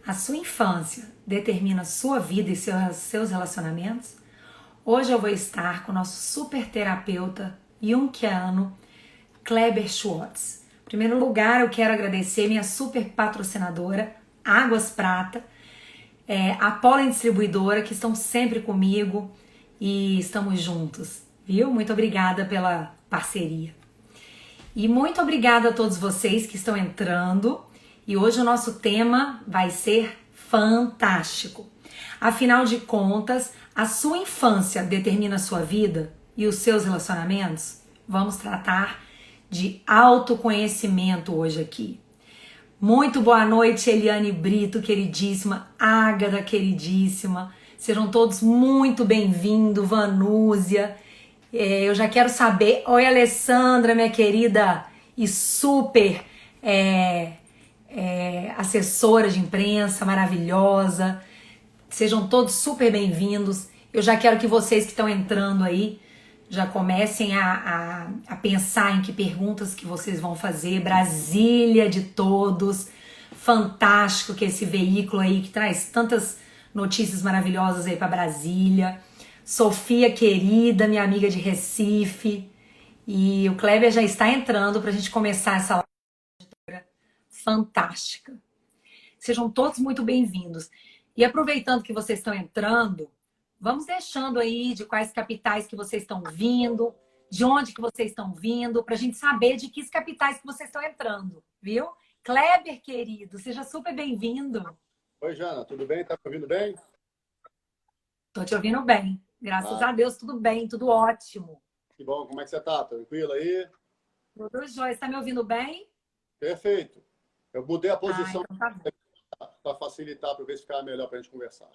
A sua infância determina sua vida e seus relacionamentos? Hoje eu vou estar com o nosso super terapeuta junguiano, Kleber Schwartz. Em primeiro lugar, eu quero agradecer minha super patrocinadora, Águas Prata, a Pollen Distribuidora, que estão sempre comigo e estamos juntos, viu? Muito obrigada pela parceria. E muito obrigada a todos vocês que estão entrando. E hoje o nosso tema vai ser fantástico. Afinal de contas, a sua infância determina a sua vida e os seus relacionamentos? Vamos tratar de autoconhecimento hoje aqui. Muito boa noite, Eliane Brito, queridíssima, Ágata, queridíssima. Sejam todos muito bem-vindos, Vanúzia. Eu já quero saber. Oi, Alessandra, minha querida e super assessora de imprensa maravilhosa. Sejam todos super bem-vindos. Eu já quero que vocês que estão entrando aí já comecem a pensar em que perguntas que vocês vão fazer. Brasília de todos. Fantástico que esse veículo aí que traz tantas notícias maravilhosas aí para Brasília. Sofia querida, minha amiga de Recife. E o Kleber já está entrando para a gente começar essa live fantástica. Sejam todos muito bem-vindos. E aproveitando que vocês estão entrando, vamos deixando aí de quais capitais que vocês estão vindo, de onde que vocês estão vindo, para a gente saber de que capitais que vocês estão entrando, viu? Kleber, querido, seja super bem-vindo. Oi, Jana, tudo bem? Tá me ouvindo bem? Tô te ouvindo bem. Graças Ah, a Deus, tudo bem, tudo ótimo. que bom. Como é que você tá? Tranquilo aí? Tudo jóia. Está me ouvindo bem? Perfeito. Eu mudei a Ah, posição então tá bom. para facilitar, para ver se ficar melhor para a gente conversar.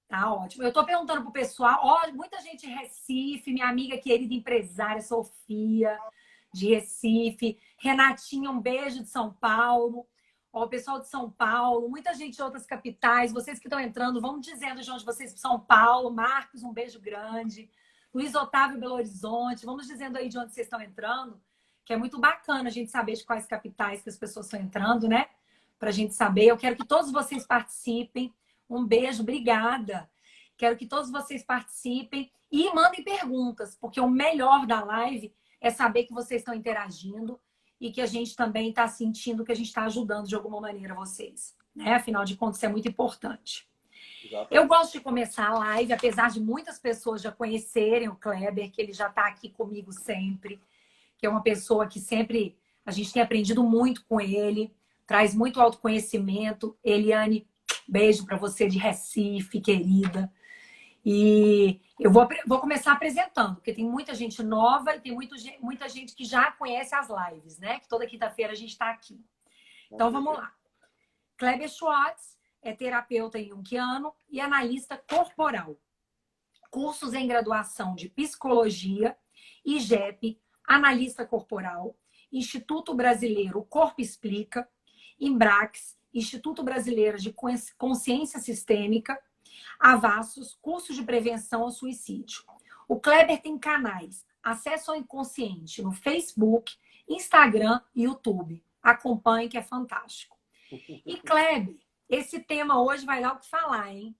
Tá ótimo. Eu tô perguntando pro pessoal, ó, muita gente em Recife, minha amiga querida empresária Sofia, de Recife, Renatinha, um beijo de São Paulo, ó, o pessoal de São Paulo, muita gente de outras capitais, vocês que estão entrando, vão dizendo de onde vocês, São Paulo, Marcos, um beijo grande, Luiz Otávio, Belo Horizonte, vamos dizendo aí de onde vocês estão entrando, que é muito bacana a gente saber de quais capitais que as pessoas estão entrando, né? Pra gente saber. Eu quero que todos vocês participem. Um beijo, obrigada. Quero que todos vocês participem e mandem perguntas, porque o melhor da live é saber que vocês estão interagindo e que a gente também está sentindo que a gente está ajudando de alguma maneira vocês, né? Afinal de contas, isso é muito importante. Eu Exatamente. gosto de começar a live, apesar de muitas pessoas já conhecerem o Kleber, que ele já está aqui comigo sempre, que é uma pessoa que sempre a gente tem aprendido muito com ele, traz muito autoconhecimento. Eliane, beijo para você de Recife, querida. E eu vou começar apresentando, porque tem muita gente nova e tem muita gente que já conhece as lives, né? Que toda quinta-feira a gente está aqui. Com Então vamos certeza. lá. Kleber Schwartz é terapeuta junguiano e analista corporal. Cursos em graduação de psicologia, IGEP, analista corporal, Instituto Brasileiro Corpo Explica, Embrax, Instituto Brasileiro de Consciência Sistêmica, Avassos, curso de prevenção ao suicídio. O Kleber tem canais Acesso ao Inconsciente no Facebook, Instagram e YouTube. Acompanhe que é fantástico. E Kleber, esse tema hoje vai dar o que falar, hein?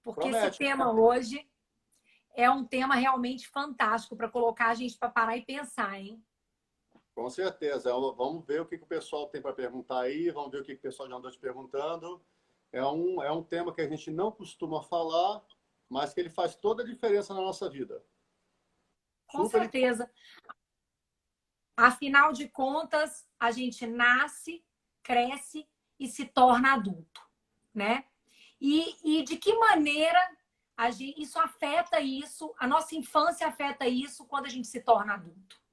Porque esse Promete. tema hoje é um tema realmente fantástico para colocar a gente para parar e pensar, hein? Com certeza. Vamos ver o que o pessoal tem para perguntar aí, vamos ver o que o pessoal já andou te perguntando. É um tema que a gente não costuma falar, mas que ele faz toda a diferença na nossa vida. Com Super importante. certeza. Afinal de contas, a gente nasce, cresce e se torna adulto, né? E de que maneira isso afeta isso, a nossa infância afeta isso quando a gente se torna adulto?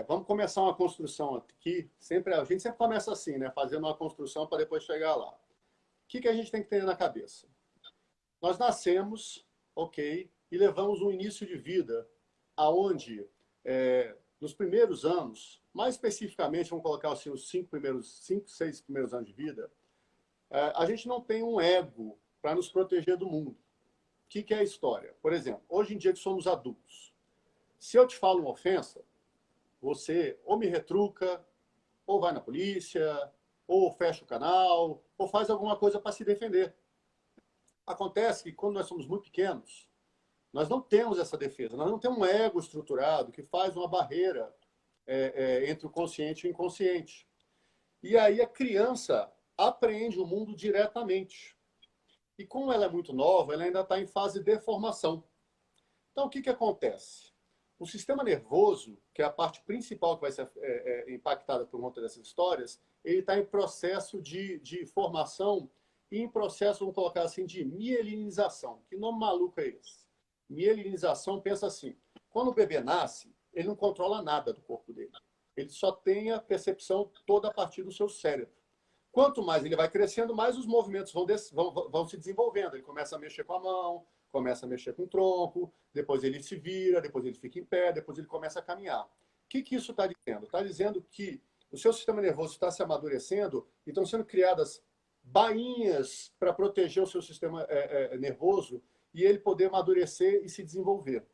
Vamos começar uma construção aqui. A gente sempre começa assim, né? Fazendo uma construção para depois chegar lá. O que a gente tem que ter na cabeça? Nós nascemos, ok, e levamos um início de vida aonde, nos primeiros anos, mais especificamente, vamos colocar assim, os 6 primeiros anos de vida, a gente não tem um ego para nos proteger do mundo. O que é a história? Por exemplo, hoje em dia que somos adultos, se eu te falo uma ofensa, você ou me retruca, ou vai na polícia, ou fecha o canal, ou faz alguma coisa para se defender. Acontece que quando nós somos muito pequenos, nós não temos essa defesa, nós não temos um ego estruturado que faz uma barreira entre o consciente e o inconsciente. E aí a criança apreende o mundo diretamente. E como ela é muito nova, ela ainda está em fase de formação. Então, o que acontece? O sistema nervoso, que é a parte principal que vai ser impactada por conta dessas histórias, ele está em processo de formação e em processo, vamos colocar assim, de mielinização. Que nome maluco é esse? Mielinização, pensa assim, quando o bebê nasce, ele não controla nada do corpo dele. Ele só tem a percepção toda a partir do seu cérebro. Quanto mais ele vai crescendo, mais os movimentos vão se desenvolvendo. Ele começa a mexer com a mão, começa a mexer com o tronco, depois ele se vira, depois ele fica em pé, depois ele começa a caminhar. O que isso está dizendo? Está dizendo que o seu sistema nervoso está se amadurecendo e estão sendo criadas bainhas para proteger o seu sistema nervoso e ele poder amadurecer e se desenvolver.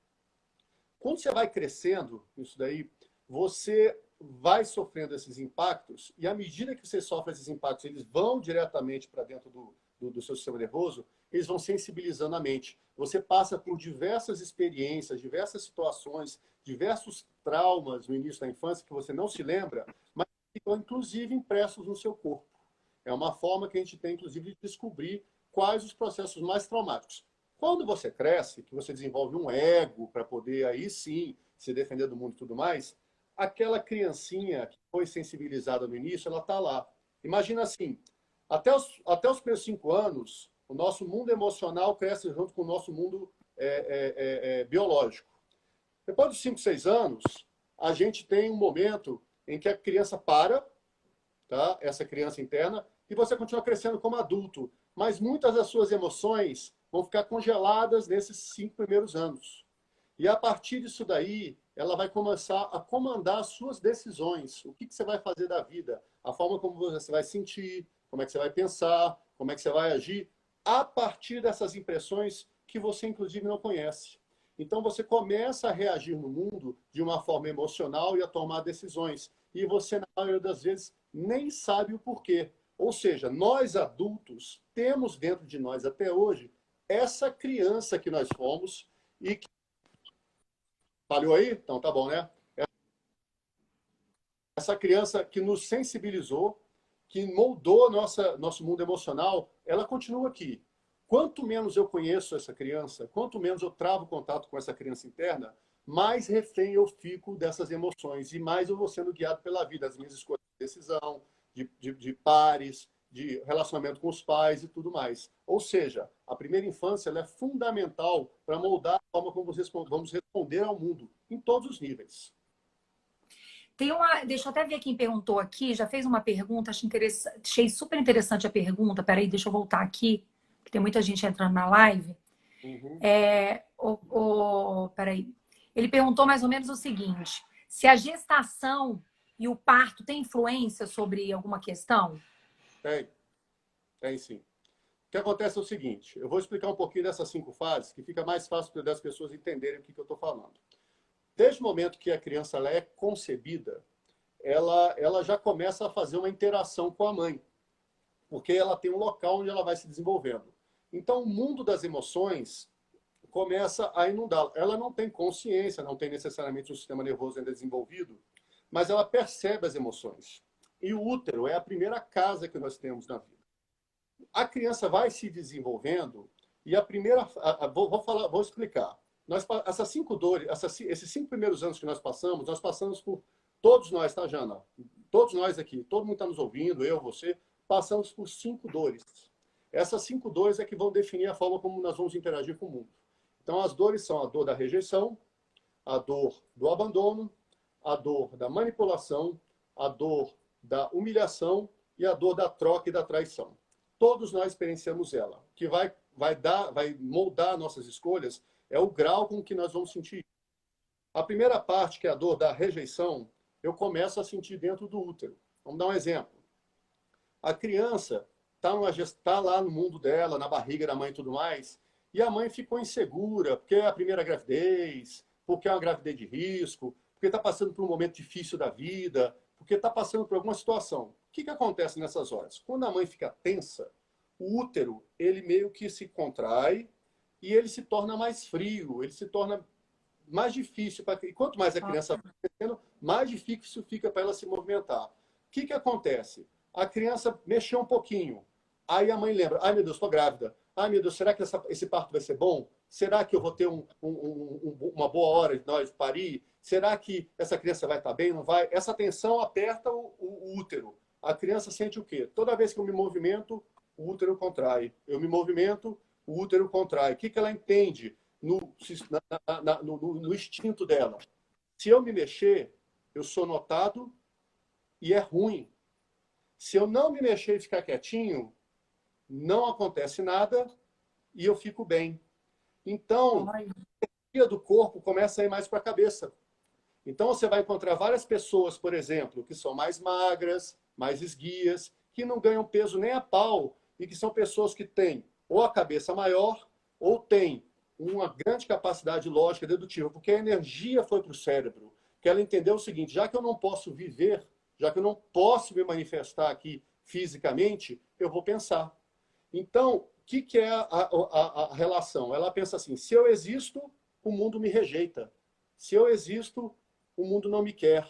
Quando você vai crescendo, isso daí, você vai sofrendo esses impactos e à medida que você sofre esses impactos, eles vão diretamente para dentro do seu sistema nervoso, eles vão sensibilizando a mente. Você passa por diversas experiências, diversas situações, diversos traumas no início da infância que você não se lembra, mas ficam inclusive impressos no seu corpo. É uma forma que a gente tem, inclusive, de descobrir quais os processos mais traumáticos. Quando você cresce, que você desenvolve um ego para poder aí sim se defender do mundo e tudo mais, aquela criancinha que foi sensibilizada no início, ela está lá. Imagina assim, até os primeiros 5 anos, o nosso mundo emocional cresce junto com o nosso mundo biológico. Depois dos 5, 6 anos, a gente tem um momento em que a criança para, tá? Essa criança interna, e você continua crescendo como adulto. Mas muitas das suas emoções vão ficar congeladas nesses 5 primeiros anos. E a partir disso daí, ela vai começar a comandar as suas decisões. O que você vai fazer da vida? A forma como você vai sentir, como é que você vai pensar, como é que você vai agir, a partir dessas impressões que você, inclusive, não conhece. Então, você começa a reagir no mundo de uma forma emocional e a tomar decisões. E você, na maioria das vezes, nem sabe o porquê. Ou seja, nós adultos temos dentro de nós até hoje essa criança que nós fomos e que... Falhou aí? Então tá bom, né? Essa criança que nos sensibilizou, que moldou nosso mundo emocional, ela continua aqui. Quanto menos eu conheço essa criança, quanto menos eu travo contato com essa criança interna, mais refém eu fico dessas emoções e mais eu vou sendo guiado pela vida, as minhas escolhas de decisão, de pares, de relacionamento com os pais e tudo mais. Ou seja, a primeira infância ela é fundamental para moldar a forma como vamos responder ao mundo, em todos os níveis. Deixa eu até ver quem perguntou aqui, já fez uma pergunta, achei super interessante a pergunta. Peraí, deixa eu voltar aqui, que tem muita gente entrando na live. Uhum. Peraí. Ele perguntou mais ou menos o seguinte: se a gestação e o parto têm influência sobre alguma questão? Tem sim. O que acontece é o seguinte, eu vou explicar um pouquinho dessas 5 fases, que fica mais fácil das pessoas entenderem o que eu estou falando. Desde o momento que a criança ela é concebida, ela já começa a fazer uma interação com a mãe, porque ela tem um local onde ela vai se desenvolvendo. Então, o mundo das emoções começa a inundá-la. Ela não tem consciência, não tem necessariamente um sistema nervoso ainda desenvolvido, mas ela percebe as emoções. E o útero é a primeira casa que nós temos na vida. A criança vai se desenvolvendo e a primeira... Vou explicar. Essas 5 dores, esses 5 primeiros anos que nós passamos por... Todos nós, tá, Jana? Todos nós aqui, todo mundo está nos ouvindo, eu, você, passamos por 5 dores. Essas 5 dores é que vão definir a forma como nós vamos interagir com o mundo. Então, as dores são a dor da rejeição, a dor do abandono, a dor da manipulação, a dor da humilhação e a dor da troca e da traição. Todos nós experienciamos ela. O que vai moldar nossas escolhas é o grau com que nós vamos sentir. A primeira parte, que é a dor da rejeição, eu começo a sentir dentro do útero. Vamos dar um exemplo. A criança está lá no mundo dela, na barriga da mãe e tudo mais, e a mãe ficou insegura, porque é a primeira gravidez, porque é uma gravidez de risco, porque está passando por um momento difícil da vida, porque está passando por alguma situação. O que acontece nessas horas? Quando a mãe fica tensa, o útero, ele meio que se contrai e ele se torna mais frio, ele se torna mais difícil. E quanto mais a criança vai crescendo, mais difícil fica para ela se movimentar. O que acontece? A criança mexeu um pouquinho, aí a mãe lembra, ai meu Deus, estou grávida. Ai meu Deus, será que esse parto vai ser bom? Será que eu vou ter uma boa hora de nós parir? Será que essa criança vai estar bem? Não vai? Essa tensão aperta o útero. A criança sente o quê? Toda vez que eu me movimento, o útero contrai. Eu me movimento, o útero contrai. O que ela entende no instinto dela? Se eu me mexer, eu sou notado e é ruim. Se eu não me mexer e ficar quietinho, não acontece nada e eu fico bem. Então, a energia do corpo começa a ir mais para a cabeça. Então, você vai encontrar várias pessoas, por exemplo, que são mais magras, mais esguias, que não ganham peso nem a pau, e que são pessoas que têm ou a cabeça maior, ou têm uma grande capacidade lógica dedutiva, porque a energia foi para o cérebro, que ela entendeu o seguinte, já que eu não posso viver, já que eu não posso me manifestar aqui fisicamente, eu vou pensar. Então, o que é a relação? Ela pensa assim, se eu existo, o mundo me rejeita. Se eu existo, o mundo não me quer.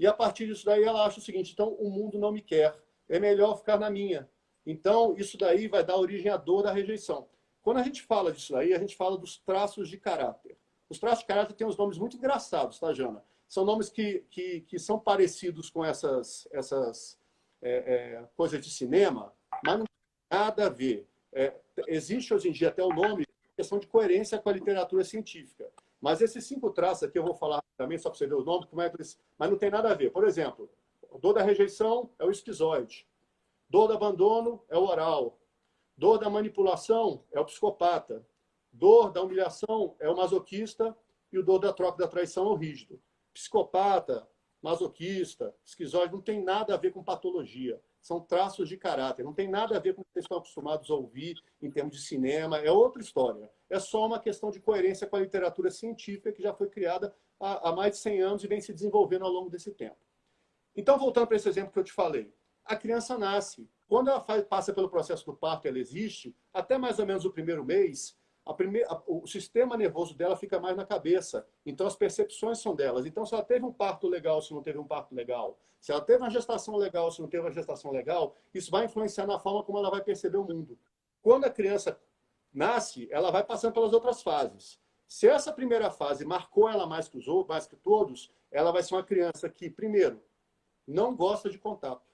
E a partir disso daí ela acha o seguinte, então o mundo não me quer. É melhor ficar na minha. Então, isso daí vai dar origem à dor da rejeição. Quando a gente fala disso daí, a gente fala dos traços de caráter. Os traços de caráter têm uns nomes muito engraçados, tá, Jana? São nomes que são parecidos com essas coisas de cinema, mas não tem nada a ver. Existe hoje em dia até o nome, questão de coerência com a literatura científica. Mas esses 5 traços aqui eu vou falar também, só para você ver o nome, mas não tem nada a ver. Por exemplo, dor da rejeição é o esquizoide. Dor do abandono é o oral. Dor da manipulação é o psicopata. Dor da humilhação é o masoquista. E o dor da troca da traição é o rígido. Psicopata, masoquista, esquizoide não tem nada a ver com patologia. São traços de caráter. Não tem nada a ver com o que vocês estão acostumados a ouvir em termos de cinema. É outra história. É só uma questão de coerência com a literatura científica que já foi criada há mais de 100 anos e vem se desenvolvendo ao longo desse tempo. Então, voltando para esse exemplo que eu te falei. A criança nasce. Quando ela passa pelo processo do parto, ela existe, até mais ou menos o primeiro mês, o sistema nervoso dela fica mais na cabeça. Então, as percepções são delas. Então, se ela teve um parto legal, se não teve um parto legal, se ela teve uma gestação legal, se não teve uma gestação legal, isso vai influenciar na forma como ela vai perceber o mundo. Quando a criança nasce, ela vai passando pelas outras fases. Se essa primeira fase marcou ela mais que todos, ela vai ser uma criança que, primeiro, não gosta de contato.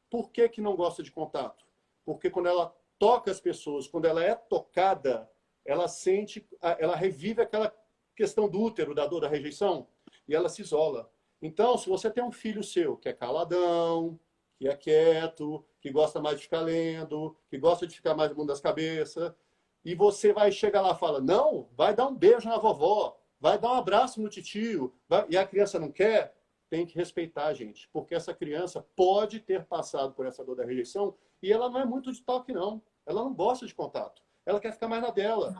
Por que não gosta de contato? Porque quando ela toca as pessoas, quando ela é tocada, ela sente, ela revive aquela questão do útero, da dor da rejeição, e ela se isola. Então, se você tem um filho seu que é caladão, que é quieto, que gosta mais de ficar lendo, que gosta de ficar mais no mundo das cabeças, e você vai chegar lá e fala, não, vai dar um beijo na vovó, vai dar um abraço no titio, e a criança não quer, tem que respeitar a gente, porque essa criança pode ter passado por essa dor da rejeição e ela não é muito de toque, não. Ela não gosta de contato. Ela quer ficar mais na dela.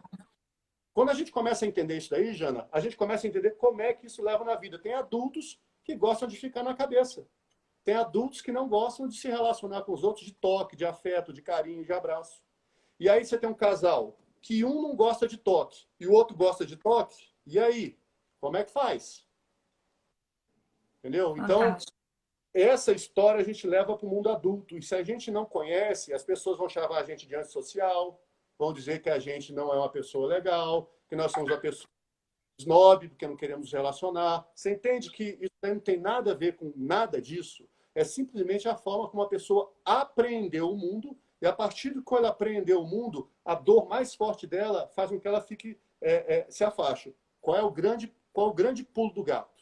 Quando a gente começa a entender isso daí, Jana, a gente começa a entender como é que isso leva na vida. Tem adultos que gostam de ficar na cabeça. Tem adultos que não gostam de se relacionar com os outros de toque, de afeto, de carinho, de abraço. E aí você tem um casal que um não gosta de toque e o outro gosta de toque. E aí? Como é que faz? Entendeu? Então, essa história a gente leva para o mundo adulto. E se a gente não conhece, as pessoas vão chamar a gente de antissocial, vão dizer que a gente não é uma pessoa legal, que nós somos uma pessoa snob, porque não queremos nos relacionar. Você entende que isso não tem nada a ver com nada disso? É simplesmente a forma como a pessoa apreendeu o mundo e a partir de quando ela apreendeu o mundo, a dor mais forte dela faz com que ela fique, se afaste. Qual é o grande pulo do gato?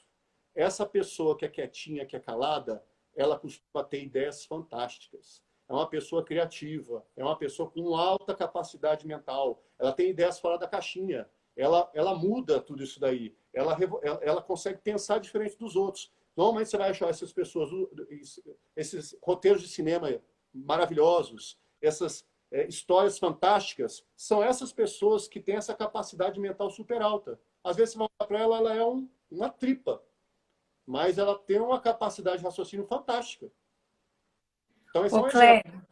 Essa pessoa que é quietinha, que é calada, ela costuma ter ideias fantásticas. É uma pessoa criativa, é uma pessoa com alta capacidade mental. Ela tem ideias fora da caixinha. Ela muda tudo isso daí. Ela consegue pensar diferente dos outros. Normalmente você vai achar essas pessoas, esses roteiros de cinema maravilhosos, essas histórias fantásticas, são essas pessoas que têm essa capacidade mental super alta. Às vezes você vai olhar para ela, ela é uma tripa. mas ela tem uma capacidade de raciocínio fantástica. Então, esse é Ô, um exemplo. Cléber,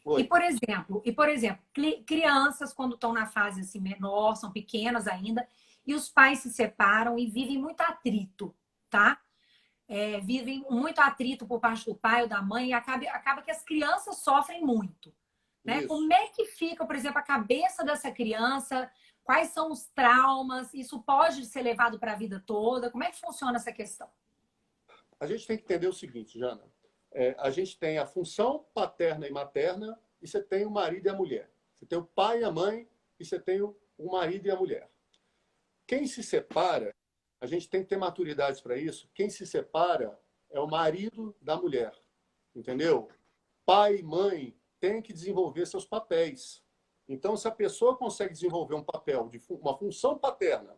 Oi. por exemplo, crianças quando estão na fase assim menor, são pequenas ainda, e os pais se separam e vivem muito atrito, tá? Vivem muito atrito por parte do pai ou da mãe e acaba que as crianças sofrem muito, né? Isso. Como é que fica, por exemplo, a cabeça dessa criança? Quais são os traumas? Isso pode ser levado para a vida toda? Como é que funciona essa questão? A gente tem que entender o seguinte, Jana. A gente tem a função paterna e materna e você tem o marido e a mulher. Você tem o pai e a mãe e você tem o marido e a mulher. Quem se separa, a gente tem que ter maturidade para isso. Quem se separa é o marido da mulher. Entendeu? Pai e mãe têm que desenvolver seus papéis. Então, se a pessoa consegue desenvolver um papel de uma função paterna,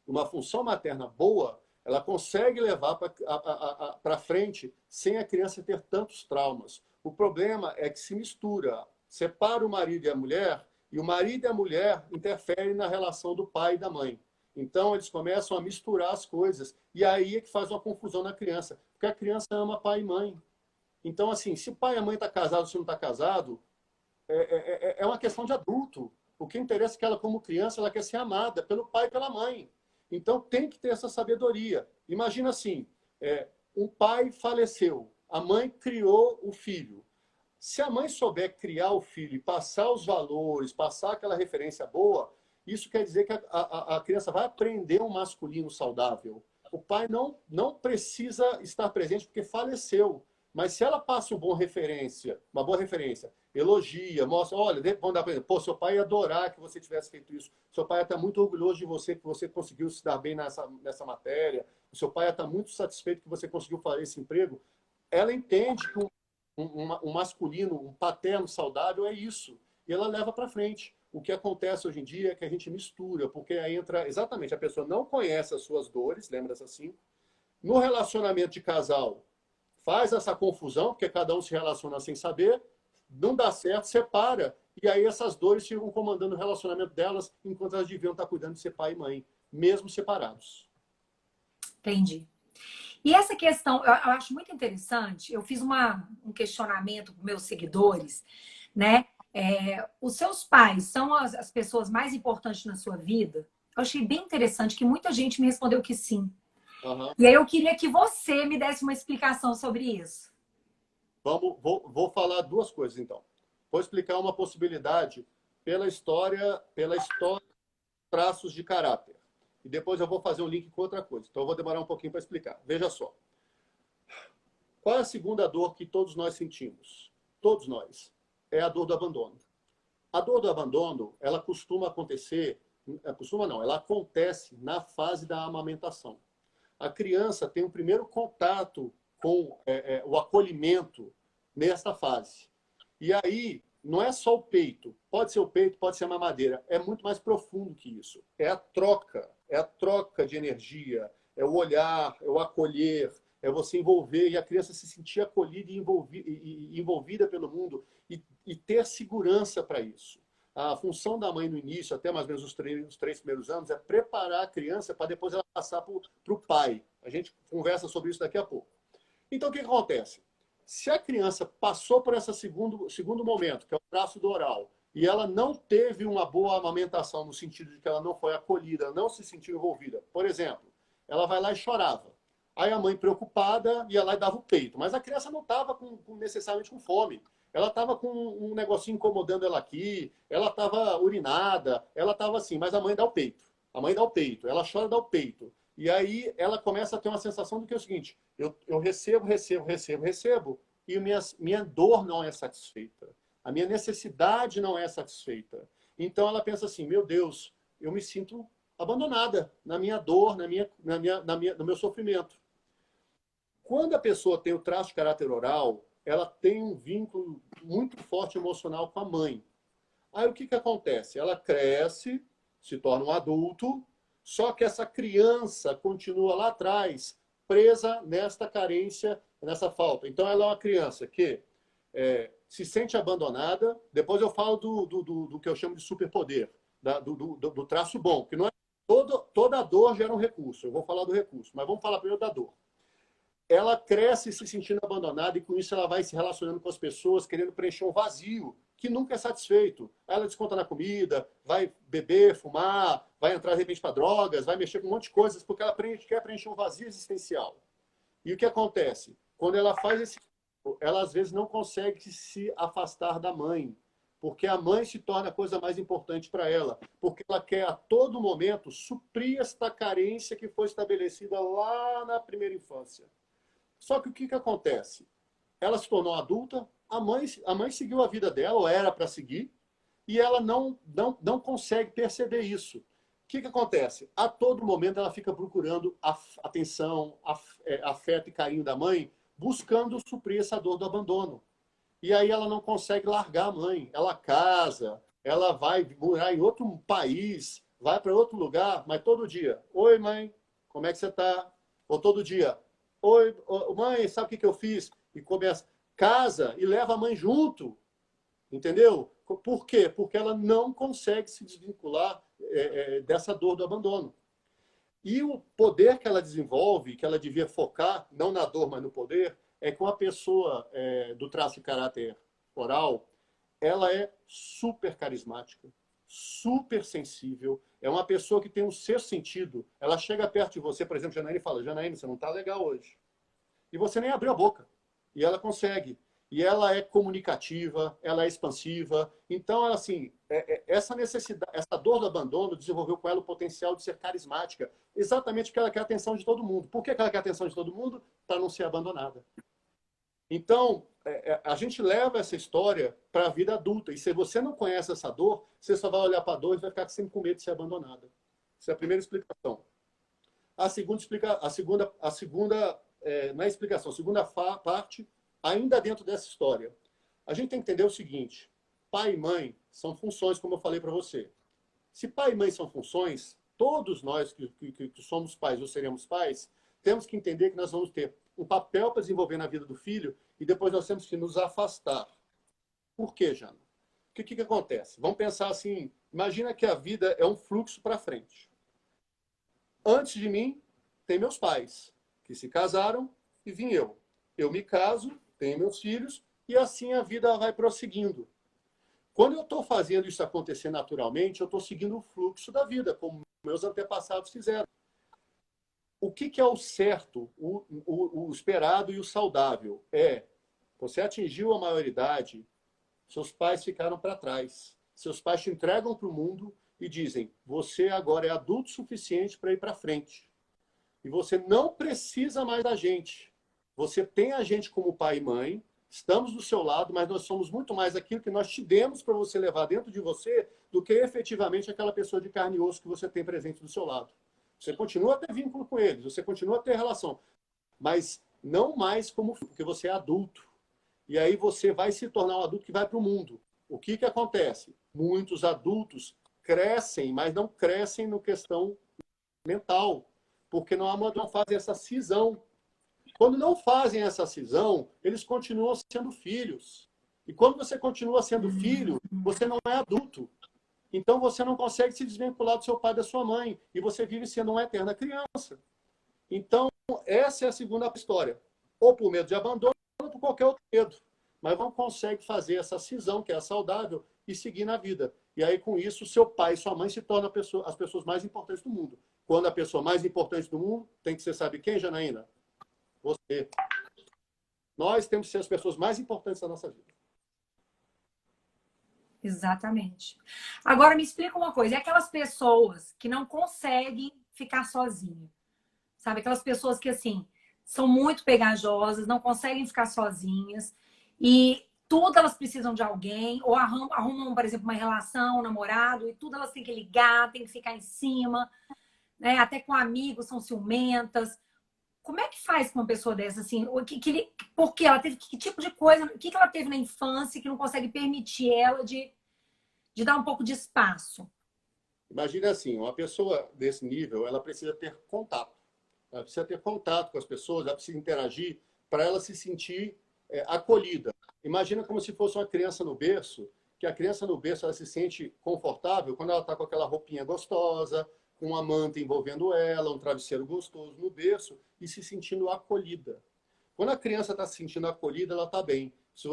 uma função materna boa, ela consegue levar para frente sem a criança ter tantos traumas. O problema é que se mistura, separa o marido e o marido e a mulher interferem na relação do pai e da mãe. Então, eles começam a misturar as coisas. E aí é que faz uma confusão na criança. Porque a criança ama pai e mãe. Então, assim, se o pai e a mãe estão casados ou se não está casado, é uma questão de adulto. O que interessa é que ela, como criança, ela quer ser amada pelo pai e pela mãe. Então, tem que ter essa sabedoria. Imagina assim, um pai faleceu, a mãe criou o filho. Se a mãe souber criar o filho e passar os valores, passar aquela referência boa, isso quer dizer que a criança vai aprender um masculino saudável. O pai não precisa estar presente porque faleceu. Mas se ela passa uma boa referência, elogia, mostra, olha, vamos dar para ele, pô, seu pai ia adorar que você tivesse feito isso, seu pai ia estar muito orgulhoso de você, que você conseguiu se dar bem nessa matéria, o seu pai ia estar muito satisfeito que você conseguiu fazer esse emprego, ela entende que um masculino, um paterno saudável é isso, e ela leva para frente. O que acontece hoje em dia é que a gente mistura, porque aí entra, exatamente, a pessoa não conhece as suas dores, lembra dessas cinco, no relacionamento de casal, faz essa confusão, porque cada um se relaciona sem saber, não dá certo, separa, e aí essas dores ficam comandando o relacionamento delas, enquanto elas deviam estar cuidando de ser pai e mãe, mesmo separados. Entendi. E essa questão, eu acho muito interessante. Eu fiz um questionamento para meus seguidores, né? Os seus pais são as pessoas mais importantes na sua vida? Eu achei bem interessante que muita gente me respondeu que sim. Uhum. E aí eu queria que você me desse uma explicação sobre isso. Vou falar duas coisas, então. Vou explicar uma possibilidade pela história, traços de caráter. E depois eu vou fazer um link com outra coisa. Então eu vou demorar um pouquinho para explicar. Veja só. Qual é a segunda dor que todos nós sentimos? Todos nós. É a dor do abandono. A dor do abandono, ela costuma acontecer, costuma não, ela acontece na fase da amamentação. A criança tem um primeiro contato com o acolhimento nessa fase. E aí, não é só o peito. Pode ser o peito, pode ser a mamadeira. É muito mais profundo que isso. É a troca de energia, é o olhar, é o acolher, é você envolver e a criança se sentir acolhida e envolvida pelo mundo e ter segurança para isso. A função da mãe no início, até mais ou menos os três primeiros anos, é preparar a criança para depois ela passar para o pai. A gente conversa sobre isso daqui a pouco. Então, o que acontece? Se a criança passou por esse segundo momento, que é o traço do oral, e ela não teve uma boa amamentação, no sentido de que ela não foi acolhida, não se sentiu envolvida. Por exemplo, ela vai lá e chorava. Aí a mãe, preocupada, ia lá e dava o peito. Mas a criança não estava necessariamente com fome. Ela estava com um negocinho incomodando ela aqui, ela estava urinada, ela estava assim, mas a mãe dá o peito. A mãe dá o peito, ela chora e dá o peito. E aí ela começa a ter uma sensação do que é o seguinte, eu recebo, e minha dor não é satisfeita. A minha necessidade não é satisfeita. Então ela pensa assim, meu Deus, eu me sinto abandonada na minha dor, no meu sofrimento. Quando a pessoa tem o traço de caráter oral, ela tem um vínculo muito forte emocional com a mãe. Aí o que acontece? Ela cresce, se torna um adulto, só que essa criança continua lá atrás, presa nesta carência, nessa falta. Então ela é uma criança que se sente abandonada. Depois eu falo do que eu chamo de superpoder, do traço bom, que não é toda dor gera um recurso. Eu vou falar do recurso, mas vamos falar primeiro da dor. ela cresce se sentindo abandonada e com isso ela vai se relacionando com as pessoas, querendo preencher um vazio que nunca é satisfeito. Ela desconta na comida, vai beber, fumar, vai entrar de repente para drogas, vai mexer com um monte de coisas porque ela quer preencher um vazio existencial. E o que acontece? Quando ela faz esse, ela às vezes não consegue se afastar da mãe, porque a mãe se torna a coisa mais importante para ela, porque ela quer a todo momento suprir esta carência que foi estabelecida lá na primeira infância. Só que o que acontece? Ela se tornou adulta, a mãe seguiu a vida dela, ou era para seguir, e ela não consegue perceber isso. O que acontece? A todo momento ela fica procurando atenção, afeto e carinho da mãe, buscando suprir essa dor do abandono. E aí ela não consegue largar a mãe. Ela casa, ela vai morar em outro país, vai para outro lugar, mas todo dia. Oi, mãe, como é que você está? Ou todo dia. Oi, mãe, sabe o que eu fiz? E começa, casa e leva a mãe junto. Entendeu? Por quê? Porque ela não consegue se desvincular dessa dor do abandono. E o poder que ela desenvolve, que ela devia focar, não na dor, mas no poder, é que uma pessoa do traço de caráter oral, ela é super carismática, super sensível, é uma pessoa que tem um sexto sentido. Ela chega perto de você, por exemplo, Janaína, e fala, Janaína, você não está legal hoje. E você nem abriu a boca. E ela consegue. E ela é comunicativa, ela é expansiva. Então, assim, essa necessidade, essa dor do abandono desenvolveu com ela o potencial de ser carismática. Exatamente porque ela quer a atenção de todo mundo. Por que ela quer a atenção de todo mundo? Para não ser abandonada. Então, a gente leva essa história para a vida adulta. E se você não conhece essa dor, você só vai olhar para a dor e vai ficar sempre com medo de ser abandonada. Essa é a primeira explicação. A segunda não é explicação, a segunda parte, ainda dentro dessa história. A gente tem que entender o seguinte: pai e mãe são funções, como eu falei para você. Se pai e mãe são funções, todos nós que somos pais ou seremos pais, temos que entender que nós vamos ter um papel para desenvolver na vida do filho e depois nós temos que nos afastar. Por quê, Jana? O que acontece? Vamos pensar assim, imagina que a vida é um fluxo para frente. Antes de mim, tem meus pais, que se casaram e vim eu. Eu me caso, tenho meus filhos, e assim a vida vai prosseguindo. Quando eu estou fazendo isso acontecer naturalmente, eu estou seguindo o fluxo da vida, como meus antepassados fizeram. O que é o certo, o esperado e o saudável? Você atingiu a maioridade, seus pais ficaram para trás. Seus pais te entregam para o mundo e dizem, você agora é adulto suficiente para ir para frente. E você não precisa mais da gente. Você tem a gente como pai e mãe, estamos do seu lado, mas nós somos muito mais aquilo que nós te demos para você levar dentro de você do que efetivamente aquela pessoa de carne e osso que você tem presente do seu lado. Você continua a ter vínculo com eles, você continua a ter relação, mas não mais como porque você é adulto. E aí você vai se tornar um adulto que vai para o mundo. O que acontece? Muitos adultos crescem, mas não crescem no questão mental, porque não fazem essa cisão. Quando não fazem essa cisão, eles continuam sendo filhos. E quando você continua sendo filho, você não é adulto. Então você não consegue se desvincular do seu pai e da sua mãe. E você vive sendo uma eterna criança. Então, essa é a segunda história. Ou por medo de abandono, ou por qualquer outro medo. Mas não consegue fazer essa cisão, que é saudável, e seguir na vida. E aí, com isso, seu pai e sua mãe se tornam as pessoas mais importantes do mundo. Quando a pessoa mais importante do mundo tem que ser, sabe quem, Janaína? Você. Nós temos que ser as pessoas mais importantes da nossa vida. Exatamente. Agora me explica uma coisa, é aquelas pessoas que não conseguem ficar sozinhas, sabe? Aquelas pessoas que, assim, são muito pegajosas, não conseguem ficar sozinhas e tudo elas precisam de alguém, ou arrumam, por exemplo, uma relação, um namorado, e tudo elas têm que ligar, têm que ficar em cima, né? Até com amigos são ciumentas. Como é que faz com uma pessoa dessa, assim? Por que ela teve que tipo de coisa, o que ela teve na infância que não consegue permitir ela de dar um pouco de espaço? Imagina assim, uma pessoa desse nível, ela precisa ter contato. Ela precisa ter contato com as pessoas, ela precisa interagir para ela se sentir acolhida. Imagina como se fosse uma criança no berço, que a criança no berço ela se sente confortável quando ela está com aquela roupinha gostosa, com uma manta envolvendo ela, um travesseiro gostoso no berço e se sentindo acolhida. Quando a criança está se sentindo acolhida, ela está bem. Se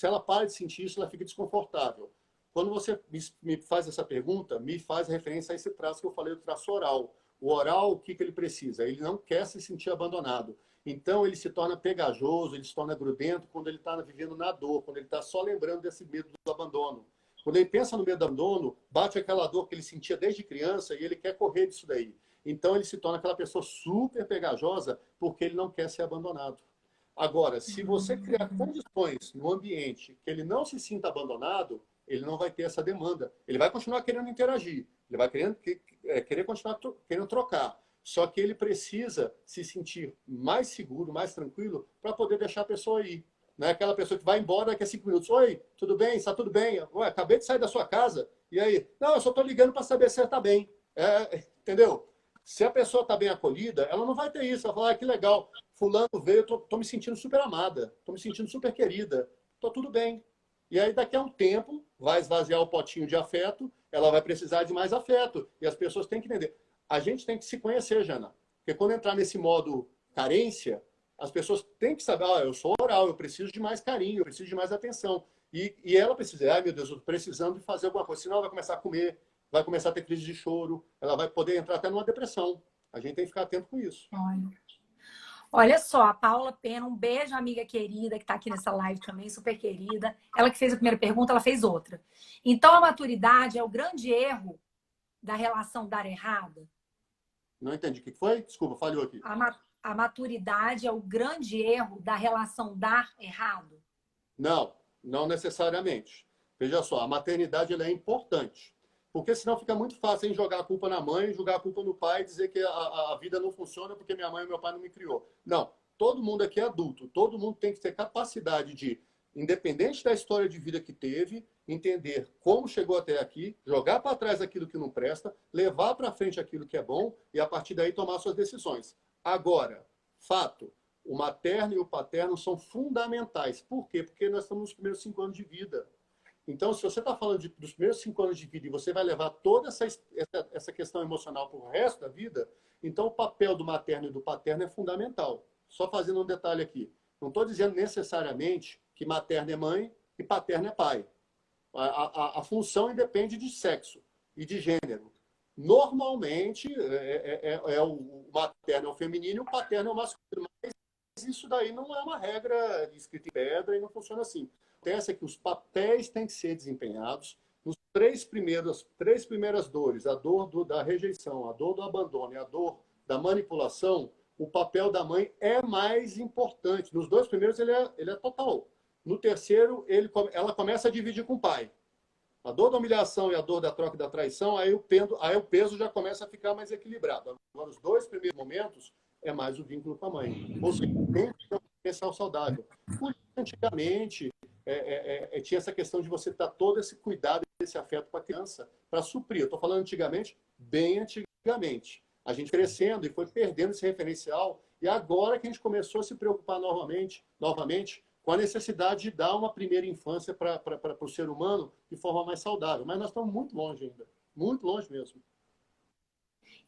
ela para de sentir isso, ela fica desconfortável. Quando você me faz essa pergunta, me faz referência a esse traço que eu falei, o traço oral. O oral, o que, que ele precisa? Ele não quer se sentir abandonado. Então, ele se torna pegajoso, ele se torna grudento quando ele está vivendo na dor, quando ele está só lembrando desse medo do abandono. Quando ele pensa no medo do abandono, bate aquela dor que ele sentia desde criança e ele quer correr disso daí. Então, ele se torna aquela pessoa super pegajosa porque ele não quer ser abandonado. Agora, se você criar condições no ambiente que ele não se sinta abandonado, ele não vai ter essa demanda. Ele vai continuar querendo interagir, ele vai querer continuar querendo trocar. Só que ele precisa se sentir mais seguro, mais tranquilo, para poder deixar a pessoa ir. Não é aquela pessoa que vai embora daqui a 5 minutos. Oi, tudo bem? Está tudo bem? Ué, acabei de sair da sua casa. E aí? Não, eu só estou ligando para saber se você está bem. Entendeu? Se a pessoa está bem acolhida, ela não vai ter isso. Ela vai falar, que legal, fulano veio, estou me sentindo super amada, estou me sentindo super querida, estou tudo bem. E aí, daqui a um tempo, vai esvaziar o potinho de afeto, ela vai precisar de mais afeto. E as pessoas têm que entender. A gente tem que se conhecer, Jana. Porque quando entrar nesse modo carência, as pessoas têm que saber, eu sou oral, eu preciso de mais carinho, eu preciso de mais atenção. E ela precisa, meu Deus, eu estou precisando de fazer alguma coisa, senão ela vai começar a comer, vai começar a ter crise de choro, ela vai poder entrar até numa depressão. A gente tem que ficar atento com isso. Olha só, a Paula Pena, um beijo, amiga querida, que está aqui nessa live também, super querida. Ela que fez a primeira pergunta, ela fez outra. Então, a maturidade é o grande erro da relação dar errada? Não entendi. O que foi? Desculpa, falhou aqui. A maturidade é o grande erro da relação dar errado? Não, não necessariamente. Veja só, a maternidade ela é importante. Porque senão fica muito fácil em jogar a culpa na mãe, jogar a culpa no pai e dizer que a vida não funciona porque minha mãe e meu pai não me criou. Não, todo mundo aqui é adulto, todo mundo tem que ter capacidade de, independente da história de vida que teve, entender como chegou até aqui, jogar para trás aquilo que não presta, levar para frente aquilo que é bom e a partir daí tomar suas decisões. Agora, fato, o materno e o paterno são fundamentais. Por quê? Porque nós estamos nos primeiros 5 anos de vida. Então, se você está falando dos primeiros 5 anos de vida e você vai levar toda essa questão emocional para o resto da vida, então o papel do materno e do paterno é fundamental. Só fazendo um detalhe aqui. Não estou dizendo necessariamente que materno é mãe e paterno é pai. A função independe de sexo e de gênero. Normalmente, o materno é o feminino e o paterno é o masculino. Mas isso daí não é uma regra escrita em pedra e não funciona assim. Acontece que os papéis têm que ser desempenhados nos três primeiras dores, a dor da rejeição, a dor do abandono e a dor da manipulação, o papel da mãe é mais importante. Nos 2 primeiros ele é total. No terceiro, ela começa a dividir com o pai. A dor da humilhação e a dor da troca e da traição, aí o peso já começa a ficar mais equilibrado. Agora, os 2 primeiros momentos é mais o vínculo com a mãe. Ou seja, tem que ter um potencial saudável. Por isso, antigamente, tinha essa questão de você dar todo esse cuidado, esse afeto para a criança, para suprir. Eu estou falando antigamente, bem antigamente. A gente crescendo e foi perdendo esse referencial, e agora que a gente começou a se preocupar novamente com a necessidade de dar uma primeira infância para o ser humano de forma mais saudável. Mas nós estamos muito longe ainda. Muito longe mesmo.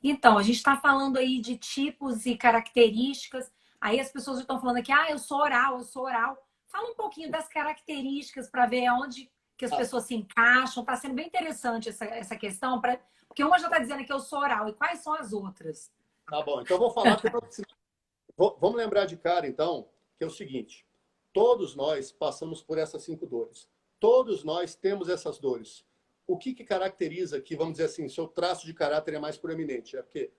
Então, a gente está falando aí de tipos e características. Aí as pessoas estão falando aqui, eu sou oral, eu sou oral. Fala um pouquinho das características para ver onde que as pessoas se encaixam. Está sendo bem interessante essa questão, porque uma já está dizendo que eu sou oral. E quais são as outras? Tá bom, então eu vou falar. Vamos lembrar de cara, então, que é o seguinte. Todos nós passamos por essas 5 dores. Todos nós temos essas dores. O que caracteriza que, vamos dizer assim, seu traço de caráter é mais proeminente? É porque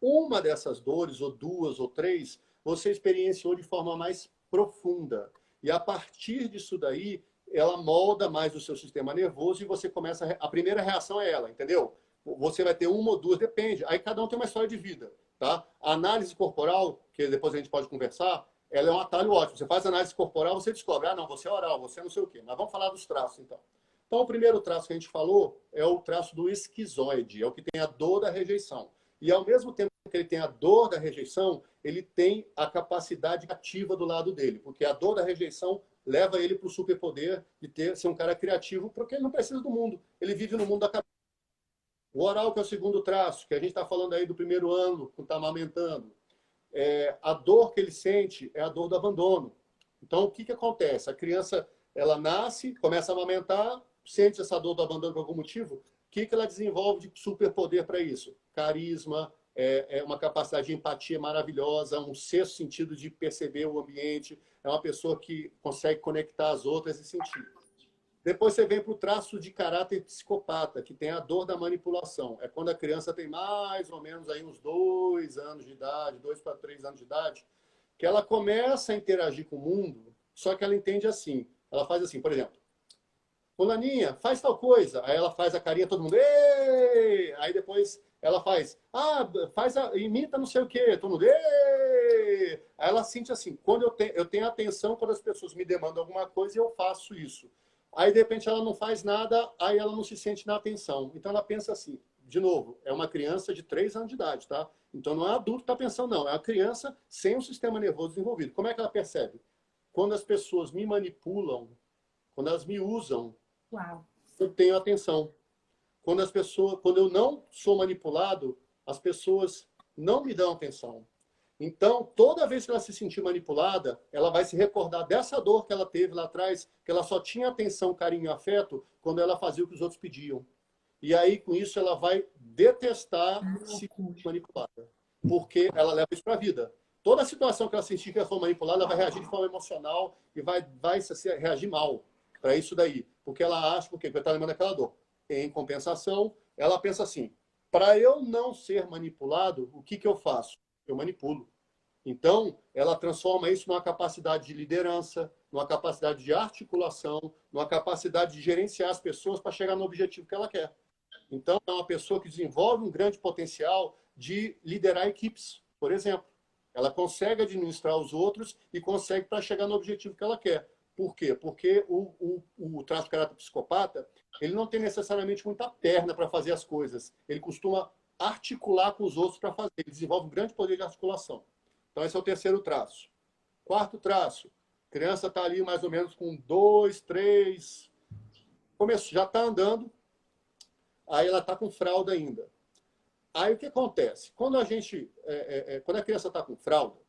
uma dessas dores, ou 2, ou 3, você experienciou de forma mais profunda. E a partir disso daí, ela molda mais o seu sistema nervoso e você começa... A primeira reação é ela, entendeu? Você vai ter 1 ou 2, depende. Aí cada um tem uma história de vida, tá? A análise corporal, que depois a gente pode conversar, ela é um atalho ótimo. Você faz análise corporal, você descobre, não, você é oral, você não sei o quê. Mas vamos falar dos traços, então. Então, o primeiro traço que a gente falou é o traço do esquizoide, é o que tem a dor da rejeição. E, ao mesmo tempo que ele tem a dor da rejeição, ele tem a capacidade ativa do lado dele, porque a dor da rejeição leva ele para o superpoder de ser um cara criativo, porque ele não precisa do mundo, ele vive no mundo da cabeça. O oral, que é o segundo traço, que a gente está falando aí do primeiro ano, que está amamentando. A dor que ele sente é a dor do abandono. Então, o que acontece? A criança, ela nasce, começa a amamentar, sente essa dor do abandono por algum motivo. O que ela desenvolve de superpoder para isso? Carisma, uma capacidade de empatia maravilhosa, um sexto sentido de perceber o ambiente, é uma pessoa que consegue conectar as outras e sentir. Depois você vem para o traço de caráter psicopata, que tem a dor da manipulação. É quando a criança tem mais ou menos aí uns 2 anos de idade, 2 para 3 anos de idade, que ela começa a interagir com o mundo, só que ela entende assim. Ela faz assim, por exemplo, fulaninha, faz tal coisa. Aí ela faz a carinha, todo mundo, ei! Aí depois ela faz, imita não sei o quê, todo mundo, ei! Aí ela sente assim, quando eu tenho atenção quando as pessoas me demandam alguma coisa e eu faço isso. Aí, de repente, ela não faz nada, aí ela não se sente na atenção. Então, ela pensa assim, de novo, é uma criança de 3 anos de idade, tá? Então, não é adulto que está pensando, não. É uma criança sem um sistema nervoso desenvolvido. Como é que ela percebe? Quando as pessoas me manipulam, quando elas me usam, Uau. eu tenho atenção. Quando eu não sou manipulado, as pessoas não me dão atenção. Então, toda vez que ela se sentir manipulada, ela vai se recordar dessa dor que ela teve lá atrás, que ela só tinha atenção, carinho e afeto quando ela fazia o que os outros pediam. E aí, com isso, ela vai detestar se manipulada, porque ela leva isso para a vida. Toda situação que ela sentir que ela for manipulada, ela vai reagir de forma emocional e vai reagir mal para isso daí. Porque ela acha, porque está lembrando aquela dor. Em compensação, ela pensa assim, para eu não ser manipulado, o que eu faço? Eu manipulo. Então, ela transforma isso numa capacidade de liderança, numa capacidade de articulação, numa capacidade de gerenciar as pessoas para chegar no objetivo que ela quer. Então, é uma pessoa que desenvolve um grande potencial de liderar equipes, por exemplo. Ela consegue administrar os outros e consegue para chegar no objetivo que ela quer. Por quê? Porque o traço de caráter psicopata, ele não tem necessariamente muita perna para fazer as coisas. Ele costuma articular com os outros para fazer. Ele desenvolve um grande poder de articulação. Então, esse é o terceiro traço. Quarto traço. A criança está ali mais ou menos com 2, 3. Já está andando. Aí ela está com fralda ainda. Aí o que acontece? Quando quando a criança está com fralda,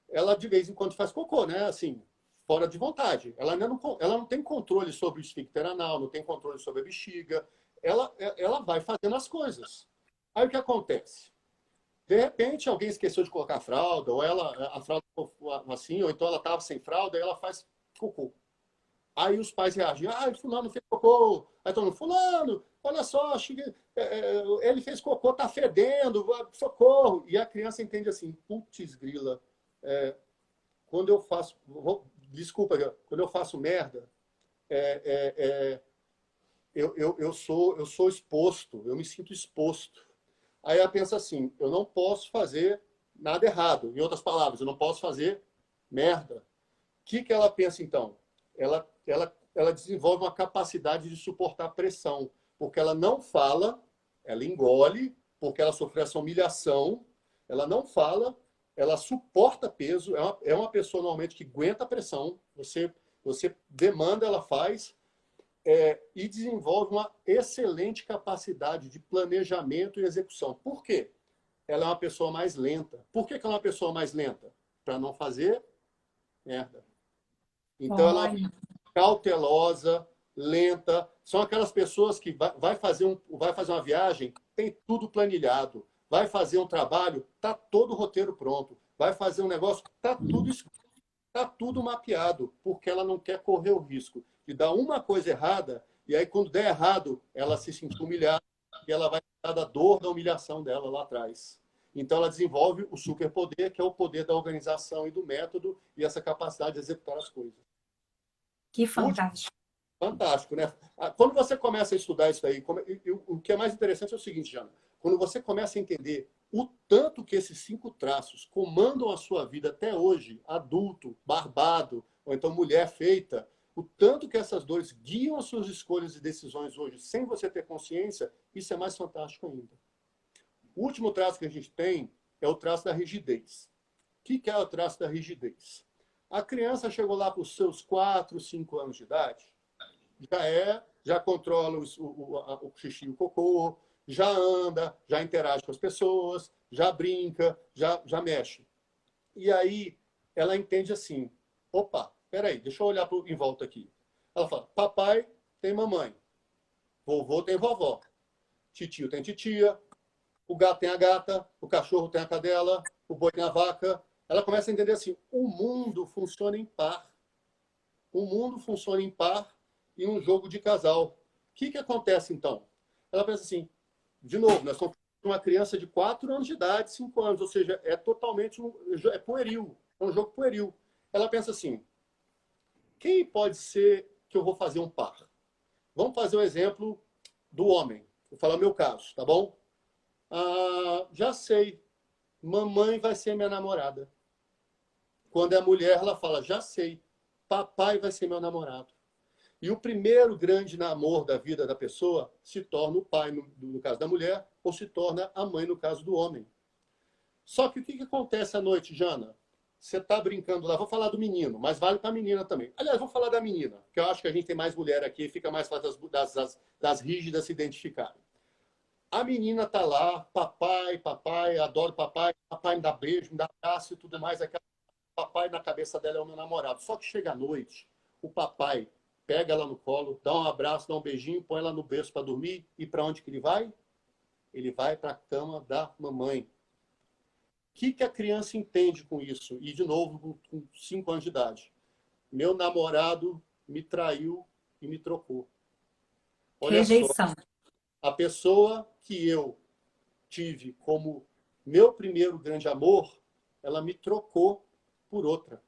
ela de vez em quando faz cocô, né? Assim, fora de vontade. Ela não tem controle sobre o esfíncter anal, não tem controle sobre a bexiga. Ela vai fazendo as coisas. Aí o que acontece? De repente, alguém esqueceu de colocar a fralda, ou a fralda ficou assim, ou então ela estava sem fralda, e ela faz cocô. Aí os pais reagem, fulano fez cocô. Aí todo mundo, fulano, olha só, ele fez cocô, tá fedendo, socorro. E a criança entende assim, putz grila, quando eu faço, desculpa, quando eu faço merda, eu sou exposto, eu me sinto exposto. Aí ela pensa assim, eu não posso fazer nada errado. Em outras palavras, eu não posso fazer merda. O que ela pensa então? Ela desenvolve uma capacidade de suportar pressão, porque ela não fala, ela engole, porque ela sofreu essa humilhação, ela não fala, ela suporta peso, é uma pessoa normalmente que aguenta a pressão, você demanda, ela faz, e desenvolve uma excelente capacidade de planejamento e execução. Por quê? Ela é uma pessoa mais lenta. Por que ela é uma pessoa mais lenta? Para não fazer merda. Então, ela é cautelosa, lenta. São aquelas pessoas que vai fazer uma viagem, tem tudo planilhado. Vai fazer um trabalho, tá todo o roteiro pronto. Vai fazer um negócio, tá tudo mapeado, porque ela não quer correr o risco de dar uma coisa errada, e aí quando der errado, ela se sentir humilhada e ela vai dar da dor da humilhação dela lá atrás. Então ela desenvolve o superpoder, que é o poder da organização e do método e essa capacidade de executar as coisas. Que fantástico. Fantástico, né? Quando você começa a estudar isso aí, o que é mais interessante é o seguinte, Jana. Quando você começa a entender o tanto que esses 5 traços comandam a sua vida até hoje, adulto, barbado, ou então mulher feita, o tanto que essas dores guiam as suas escolhas e decisões hoje, sem você ter consciência, isso é mais fantástico ainda. O último traço que a gente tem é o traço da rigidez. O que é o traço da rigidez? A criança chegou lá para os seus 4, 5 anos de idade, já controla o xixi e o cocô, já anda, já interage com as pessoas, já brinca, já mexe. E aí ela entende assim, opa, peraí, deixa eu olhar em volta aqui. Ela fala, papai tem mamãe, vovô tem vovó, titio tem titia, o gato tem a gata, o cachorro tem a cadela, o boi tem a vaca. Ela começa a entender assim, o mundo funciona em par. O mundo funciona em par em um jogo de casal. O que acontece então? Ela pensa assim, de novo, nós somos uma criança de 4 anos de idade, 5 anos, ou seja, é totalmente é pueril, é um jogo pueril. Ela pensa assim, quem pode ser que eu vou fazer um par? Vamos fazer o exemplo do homem. Vou falar o meu caso, tá bom? Já sei, mamãe vai ser minha namorada. Quando é mulher, ela fala, já sei, papai vai ser meu namorado. E o primeiro grande namoro da vida da pessoa se torna o pai, no caso da mulher, ou se torna a mãe, no caso do homem. Só que o que acontece à noite, Jana? Você está brincando lá, vou falar do menino, mas vale para a menina também. Aliás, vou falar da menina, que eu acho que a gente tem mais mulher aqui e fica mais fácil das rígidas se identificarem. A menina está lá, papai, papai, adoro papai, papai me dá beijo, me dá abraço e tudo mais. Aquela papai na cabeça dela é o meu namorado. Só que chega à noite, o papai pega ela no colo, dá um abraço, dá um beijinho, põe ela no berço para dormir. E para onde que ele vai? Ele vai para a cama da mamãe. O que a criança entende com isso? E, de novo, com 5 anos de idade. Meu namorado me traiu e me trocou. Olha só, Rejeição. a pessoa que eu tive como meu primeiro grande amor, ela me trocou por outra.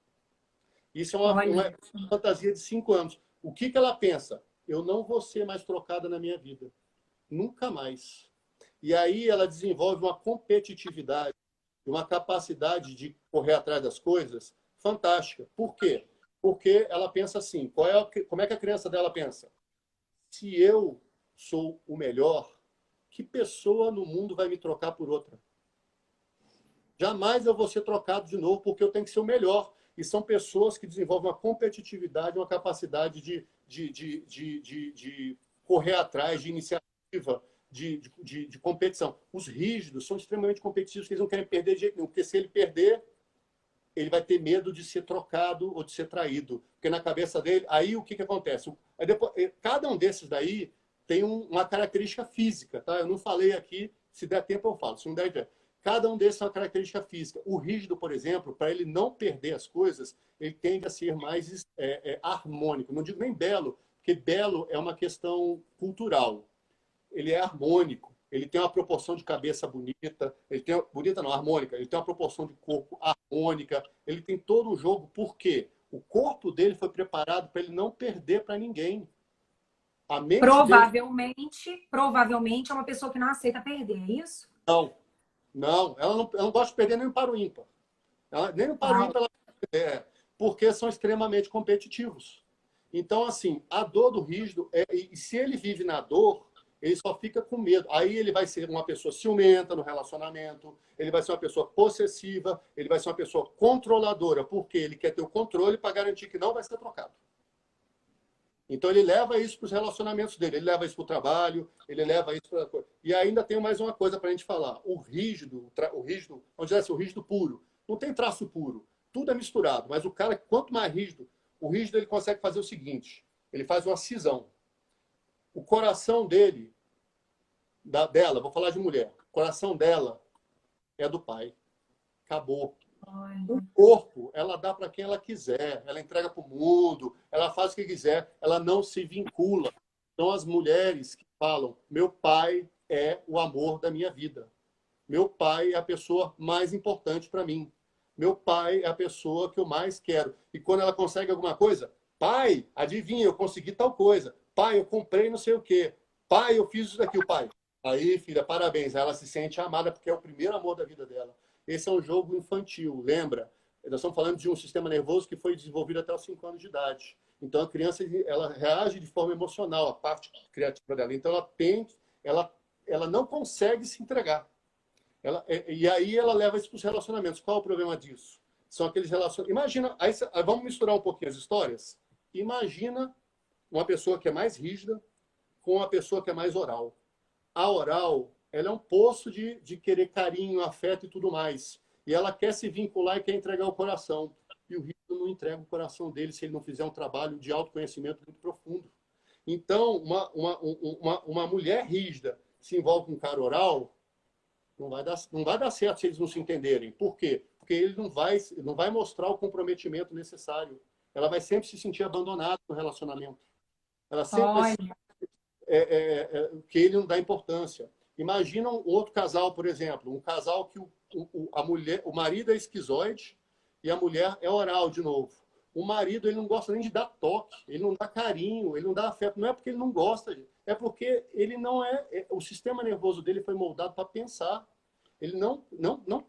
Isso é uma Olha, fantasia de 5 anos. O que ela pensa? Eu não vou ser mais trocada na minha vida. Nunca mais. E aí ela desenvolve uma competitividade, uma capacidade de correr atrás das coisas fantástica. Por quê? Porque ela pensa assim, como é que a criança dela pensa? Se eu sou o melhor, que pessoa no mundo vai me trocar por outra? Jamais eu vou ser trocado de novo, porque eu tenho que ser o melhor. E são pessoas que desenvolvem uma competitividade, uma capacidade de correr atrás, de iniciativa, de competição. Os rígidos são extremamente competitivos, eles não querem perder de jeito nenhum, porque se ele perder, ele vai ter medo de ser trocado ou de ser traído. Porque na cabeça dele, aí o que acontece? Aí depois, cada um desses daí tem uma característica física, tá? Eu não falei aqui, se der tempo eu falo, se não der, cada um desses é uma característica física. O rígido, por exemplo, para ele não perder as coisas, ele tende a ser mais harmônico. Não digo nem belo, porque belo é uma questão cultural. Ele é harmônico. Ele tem uma proporção de cabeça bonita, ele tem bonita não, harmônica, ele tem uma proporção de corpo harmônica, ele tem todo um jogo, por quê? O corpo dele foi preparado para ele não perder para ninguém. A mente dele provavelmente é uma pessoa que não aceita perder, é isso? não. Não, ela não gosta de perder nem para o ímpar. Nem no para o Uau. ímpar ela porque são extremamente competitivos. Então, assim, a dor do rígido, e se ele vive na dor, ele só fica com medo. Aí ele vai ser uma pessoa ciumenta no relacionamento, ele vai ser uma pessoa possessiva, ele vai ser uma pessoa controladora, porque ele quer ter o controle para garantir que não vai ser trocado. Então ele leva isso para os relacionamentos dele, ele leva isso para o trabalho, ele leva isso para... E ainda tem mais uma coisa para a gente falar. O rígido, vamos dizer assim, o rígido puro, não tem traço puro, tudo é misturado, mas o cara, quanto mais rígido, o rígido ele consegue fazer o seguinte, ele faz uma cisão. O coração dele, dela, vou falar de mulher, o coração dela é do pai. Acabou. O corpo, ela dá para quem ela quiser, ela entrega para o mundo, ela faz o que quiser, ela não se vincula. Então, as mulheres que falam, meu pai é o amor da minha vida. Meu pai é a pessoa mais importante para mim. Meu pai é a pessoa que eu mais quero. E quando ela consegue alguma coisa, pai, adivinha, eu consegui tal coisa. Pai, eu comprei não sei o quê. Pai, eu fiz isso daqui, o pai. Aí, filha, parabéns. Ela se sente amada porque é o primeiro amor da vida dela. Esse é um jogo infantil, lembra? Nós estamos falando de um sistema nervoso que foi desenvolvido até os 5 anos de idade. Então, a criança ela reage de forma emocional, a parte criativa dela. Então, ela não consegue se entregar. E aí ela leva isso para os relacionamentos. Qual é o problema disso? São aqueles relacionamentos... Imagina, aí vamos misturar um pouquinho as histórias. Imagina uma pessoa que é mais rígida com uma pessoa que é mais oral. A oral, ela é um poço de querer carinho, afeto e tudo mais. E ela quer se vincular e quer entregar o coração. E o rígido não entrega o coração dele se ele não fizer um trabalho de autoconhecimento muito profundo. Então, uma mulher rígida se envolve com um cara oral, não vai dar certo se eles não se entenderem. Por quê? Porque ele não vai mostrar o comprometimento necessário. Ela vai sempre se sentir abandonada no relacionamento. Ela sempre vai Olha, que ele não dá importância. Imagina um outro casal, por exemplo, um casal que o marido é esquizoide e a mulher é oral de novo. O marido ele não gosta nem de dar toque, ele não dá carinho, ele não dá afeto. Não é porque ele não gosta, é porque ele não o sistema nervoso dele foi moldado para pensar. Ele não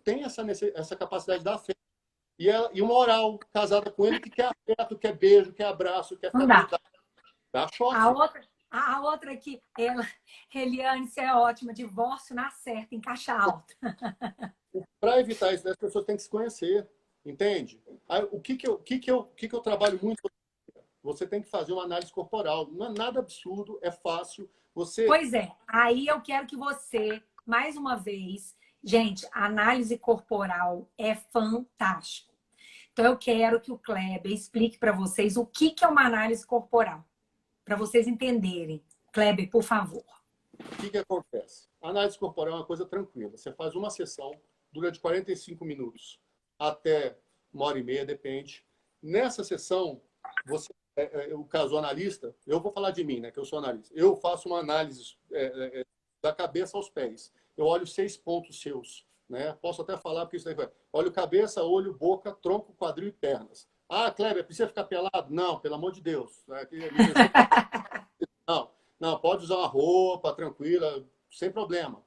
tem essa capacidade de dar afeto. E uma oral casada com ele que quer afeto, quer beijo, quer abraço, quer não dá. fiabilidade. Dá A choque. outra, a outra aqui, Eliane, você é ótima. Divórcio na certa, em caixa alta. Para evitar isso, as pessoas têm que se conhecer, entende? Aí, o que eu trabalho muito? Você tem que fazer uma análise corporal. Não é nada absurdo, é fácil. Você Pois é, aí eu quero que você, mais uma vez, gente, a análise corporal é fantástico. Então eu quero que o Kleber explique para vocês o que é uma análise corporal, para vocês entenderem. Kleber, por favor. que acontece? A análise corporal é uma coisa tranquila. Você faz uma sessão, dura de 45 minutos até 1h30, depende. Nessa sessão, você, o caso analista, eu vou falar de mim, né, que eu sou analista. Eu faço uma análise da cabeça aos pés. Eu olho 6 pontos seus. Né? Posso até falar, porque isso daí vai. Olho cabeça, olho, boca, tronco, quadril e pernas. Ah, Kleber, precisa ficar pelado? Não, pelo amor de Deus. Não, não, pode usar uma roupa tranquila, sem problema.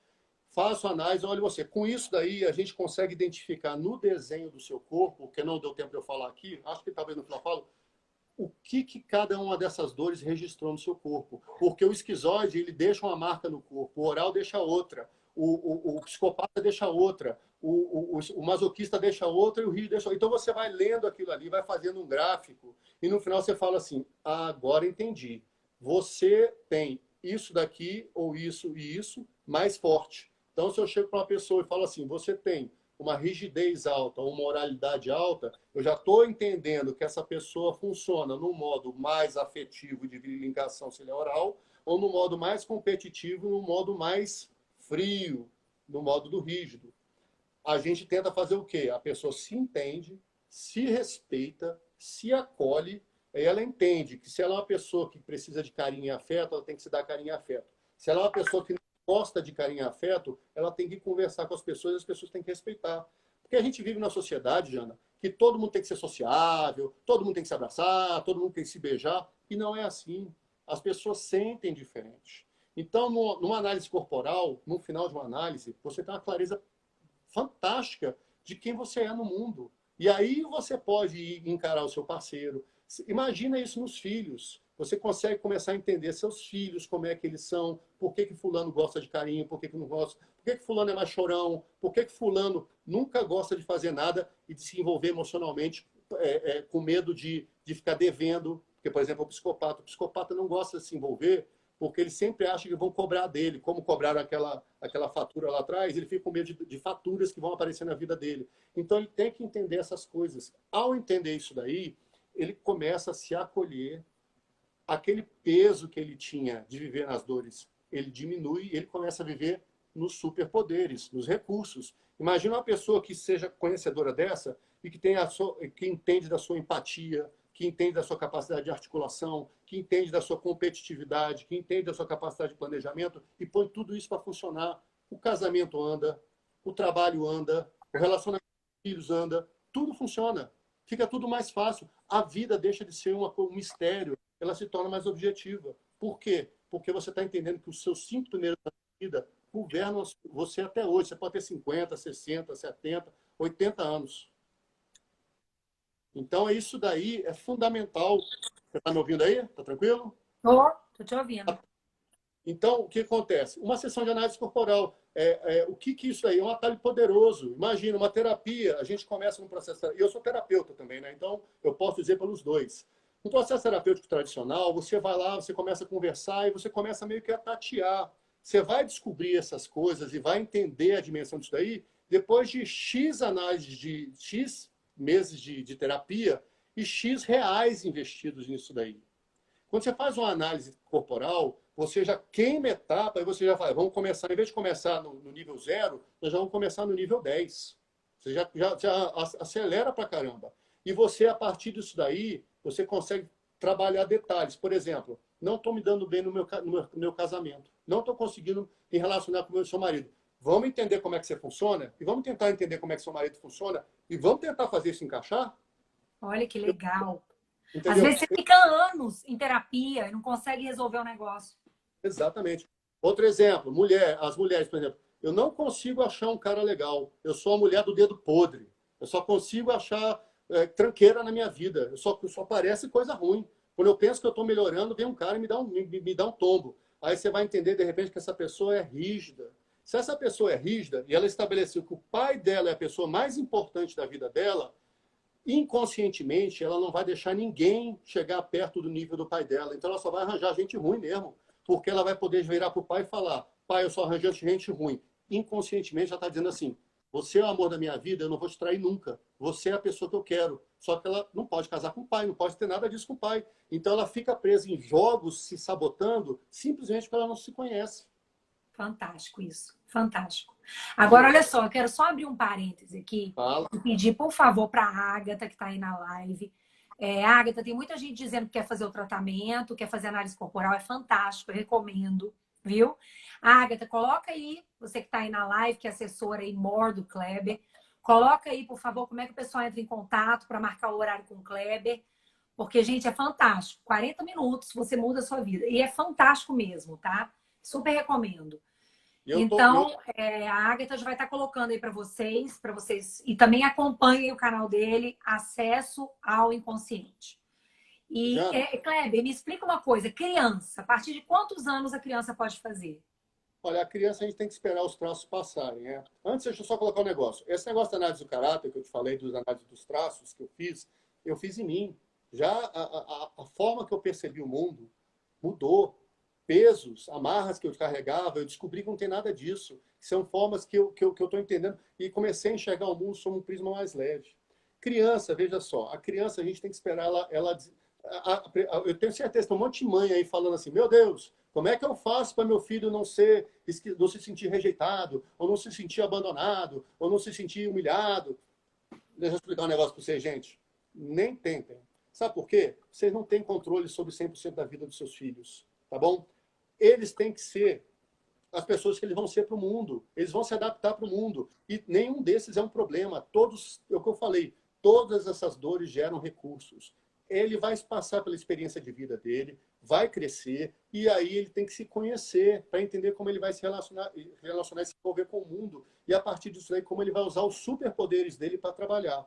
Faço análise, olha você. Com isso daí, a gente consegue identificar no desenho do seu corpo, que não deu tempo de eu falar aqui, acho que talvez no final eu falo, o que cada uma dessas dores registrou no seu corpo. Porque o esquizoide, ele deixa uma marca no corpo, o oral deixa outra, o psicopata deixa outra, o masoquista deixa outra e o rígido deixa outra. Então você vai lendo aquilo ali, vai fazendo um gráfico, e no final você fala assim, ah, agora entendi. Você tem isso daqui, ou isso e isso, mais forte. Então, se eu chego para uma pessoa e falo assim, você tem uma rigidez alta ou uma oralidade alta, eu já estou entendendo que essa pessoa funciona no modo mais afetivo de ligação se ele é oral, ou no modo mais competitivo, no modo mais frio, no modo do rígido. A gente tenta fazer o quê? A pessoa se entende, se respeita, se acolhe, e ela entende que se ela é uma pessoa que precisa de carinho e afeto, ela tem que se dar carinho e afeto. Se ela é uma pessoa que não gosta de carinho e afeto, ela tem que conversar com as pessoas e as pessoas têm que respeitar. Porque a gente vive na sociedade, Jana, que todo mundo tem que ser sociável, todo mundo tem que se abraçar, todo mundo tem que se beijar, e não é assim. As pessoas sentem diferente. Então, numa análise corporal, no final de uma análise, você tem uma clareza fantástica de quem você é no mundo. E aí você pode ir encarar o seu parceiro. Imagina isso nos filhos. Você consegue começar a entender seus filhos, como é que eles são, por que fulano gosta de carinho, por que não gosta, por que fulano é mais chorão, por que fulano nunca gosta de fazer nada e de se envolver emocionalmente com medo de ficar devendo. Porque, por exemplo, o psicopata não gosta de se envolver porque ele sempre acha que vão cobrar dele, como cobraram aquela fatura lá atrás, ele fica com medo de faturas que vão aparecer na vida dele. Então ele tem que entender essas coisas. Ao entender isso daí, ele começa a se acolher, aquele peso que ele tinha de viver nas dores, ele diminui e ele começa a viver nos superpoderes, nos recursos. Imagina uma pessoa que seja conhecedora dessa e que que entende da sua empatia, que entende da sua capacidade de articulação, que entende da sua competitividade, que entende da sua capacidade de planejamento e põe tudo isso para funcionar. O casamento anda, o trabalho anda, o relacionamento com os filhos anda, tudo funciona. Fica tudo mais fácil. A vida deixa de ser um mistério, ela se torna mais objetiva. Por quê? Porque você está entendendo que os seus 5 primeiros anos de vida governam você até hoje. Você pode ter 50, 60, 70, 80 anos. Então, isso daí é fundamental. Você está me ouvindo aí? Está tranquilo? Tô te ouvindo. Então, o que acontece? Uma sessão de análise corporal. O que isso aí? É um atalho poderoso. Imagina, uma terapia, a gente começa num processo... Eu sou terapeuta também, né? Então, eu posso dizer pelos dois. No processo terapêutico tradicional, você vai lá, você começa a conversar e você começa meio que a tatear. Você vai descobrir essas coisas e vai entender a dimensão disso daí depois de X análises, de X meses de terapia e X reais investidos nisso daí. Quando você faz uma análise corporal, você já queima etapa e você já fala, vamos começar, em vez de começar no nível 0, nós já vamos começar no nível 10. Você já acelera pra caramba. E você, a partir disso daí, você consegue trabalhar detalhes. Por exemplo, não estou me dando bem no meu casamento. Não estou conseguindo me relacionar com o meu seu marido. Vamos entender como é que você funciona e vamos tentar entender como é que seu marido funciona e vamos tentar fazer isso encaixar? Olha que legal. Às Entendeu? vezes você fica anos em terapia e não consegue resolver o negócio. Exatamente. Outro exemplo, as mulheres, por exemplo. Eu não consigo achar um cara legal. Eu sou a mulher do dedo podre. Eu só consigo achar tranqueira na minha vida. Só parece coisa ruim. Quando eu penso que eu estou melhorando, vem um cara e me dá um tombo. Aí você vai entender, de repente, que essa pessoa é rígida. Se essa pessoa é rígida e ela estabeleceu que o pai dela é a pessoa mais importante da vida dela, inconscientemente, ela não vai deixar ninguém chegar perto do nível do pai dela. Então, ela só vai arranjar gente ruim mesmo, porque ela vai poder virar para o pai e falar, pai, eu só arranjei gente ruim. Inconscientemente, ela está dizendo assim, você é o amor da minha vida, eu não vou te trair nunca. Você é a pessoa que eu quero. Só que ela não pode casar com o pai, não pode ter nada disso com o pai. Então, ela fica presa em jogos, se sabotando, simplesmente porque ela não se conhece. Fantástico isso. Fantástico. Agora, olha só, eu quero só abrir um parêntese aqui Fala. e pedir, por favor, para a Agatha, que está aí na live. Agatha, tem muita gente dizendo que quer fazer o tratamento, quer fazer análise corporal, é fantástico, eu recomendo, viu? Agatha, coloca aí, você que está aí na live, que é assessora aí, more do Kleber, coloca aí, por favor, como é que o pessoal entra em contato para marcar o horário com o Kleber, porque, gente, é fantástico. 40 minutos, você muda a sua vida. E é fantástico mesmo, tá? Super recomendo. Então, a Agatha já vai estar colocando aí para vocês, e também acompanhem o canal dele, Acesso ao Inconsciente. E, Kleber, me explica uma coisa, criança, a partir de quantos anos a criança pode fazer? Olha, a criança a gente tem que esperar os traços passarem, né? Antes, deixa eu só colocar um negócio. Esse negócio da análise do caráter que eu te falei, dos análises dos traços que eu fiz em mim. Já a forma que eu percebi o mundo mudou. Pesos, amarras que eu carregava, eu descobri que não tem nada disso. São formas que eu estou entendendo e comecei a enxergar o mundo sob um prisma mais leve. Criança, veja só, a criança a gente tem que esperar eu tenho certeza que tem um monte de mãe aí falando assim, meu Deus, como é que eu faço para meu filho não se sentir rejeitado, ou não se sentir abandonado, ou não se sentir humilhado? Deixa eu explicar um negócio para vocês, gente. Nem tentem. Sabe por quê? Vocês não têm controle sobre 100% da vida dos seus filhos, tá bom? Eles têm que ser as pessoas que eles vão ser para o mundo. Eles vão se adaptar para o mundo. E nenhum desses é um problema. Todos, é o que eu falei, todas essas dores geram recursos. Ele vai passar pela experiência de vida dele, vai crescer, e aí ele tem que se conhecer para entender como ele vai se relacionar e se envolver com o mundo. E a partir disso aí, como ele vai usar os superpoderes dele para trabalhar.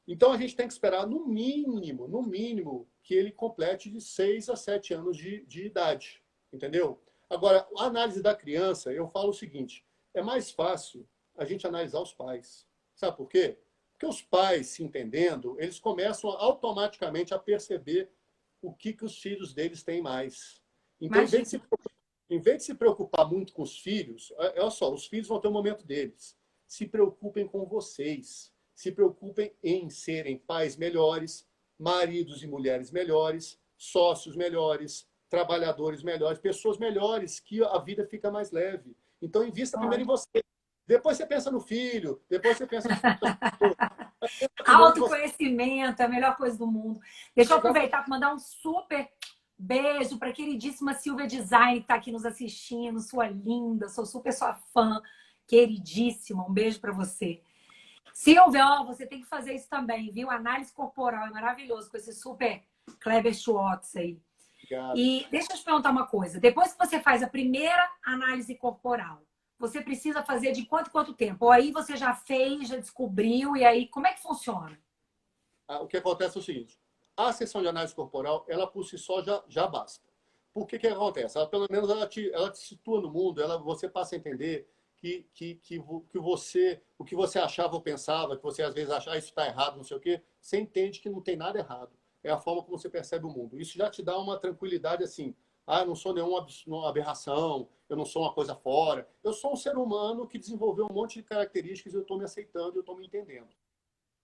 Então a gente tem que esperar, no mínimo, que ele complete de 6 a 7 anos de idade. Entendeu? Agora, a análise da criança, eu falo o seguinte, é mais fácil a gente analisar os pais. Sabe por quê? Porque os pais, se entendendo, eles começam automaticamente a perceber o que os filhos deles têm mais. Então, em vez de se preocupar muito com os filhos, olha só, os filhos vão ter um momento deles. Se preocupem com vocês. Se preocupem em serem pais melhores, maridos e mulheres melhores, sócios melhores, trabalhadores melhores, pessoas melhores, que a vida fica mais leve. Então, invista primeiro em você. Depois você pensa no filho, depois você pensa no Autoconhecimento é a melhor coisa do mundo. Deixa eu aproveitar para mandar um super beijo para a queridíssima Silvia Design, que está aqui nos assistindo, sua linda, sou super sua fã, queridíssima. Um beijo para você. Silvia, ó, você tem que fazer isso também, viu? Análise corporal é maravilhoso com esse super Kleber Schwartz aí. Obrigado. E deixa eu te perguntar uma coisa. Depois que você faz a primeira análise corporal, você precisa fazer de quanto tempo? Ou aí você já fez, já descobriu, e aí como é que funciona? O que acontece é o seguinte, a sessão de análise corporal, ela por si só já basta. Por que acontece? Ela, pelo menos ela te situa no mundo, você passa a entender o que você achava ou pensava, que você às vezes achava isso está errado, não sei o quê, você entende que não tem nada errado. É a forma como você percebe o mundo. Isso já te dá uma tranquilidade assim, Ah, eu não sou nenhuma aberração, eu não sou uma coisa fora. Eu sou um ser humano que desenvolveu um monte de características e eu estou me aceitando, eu estou me entendendo.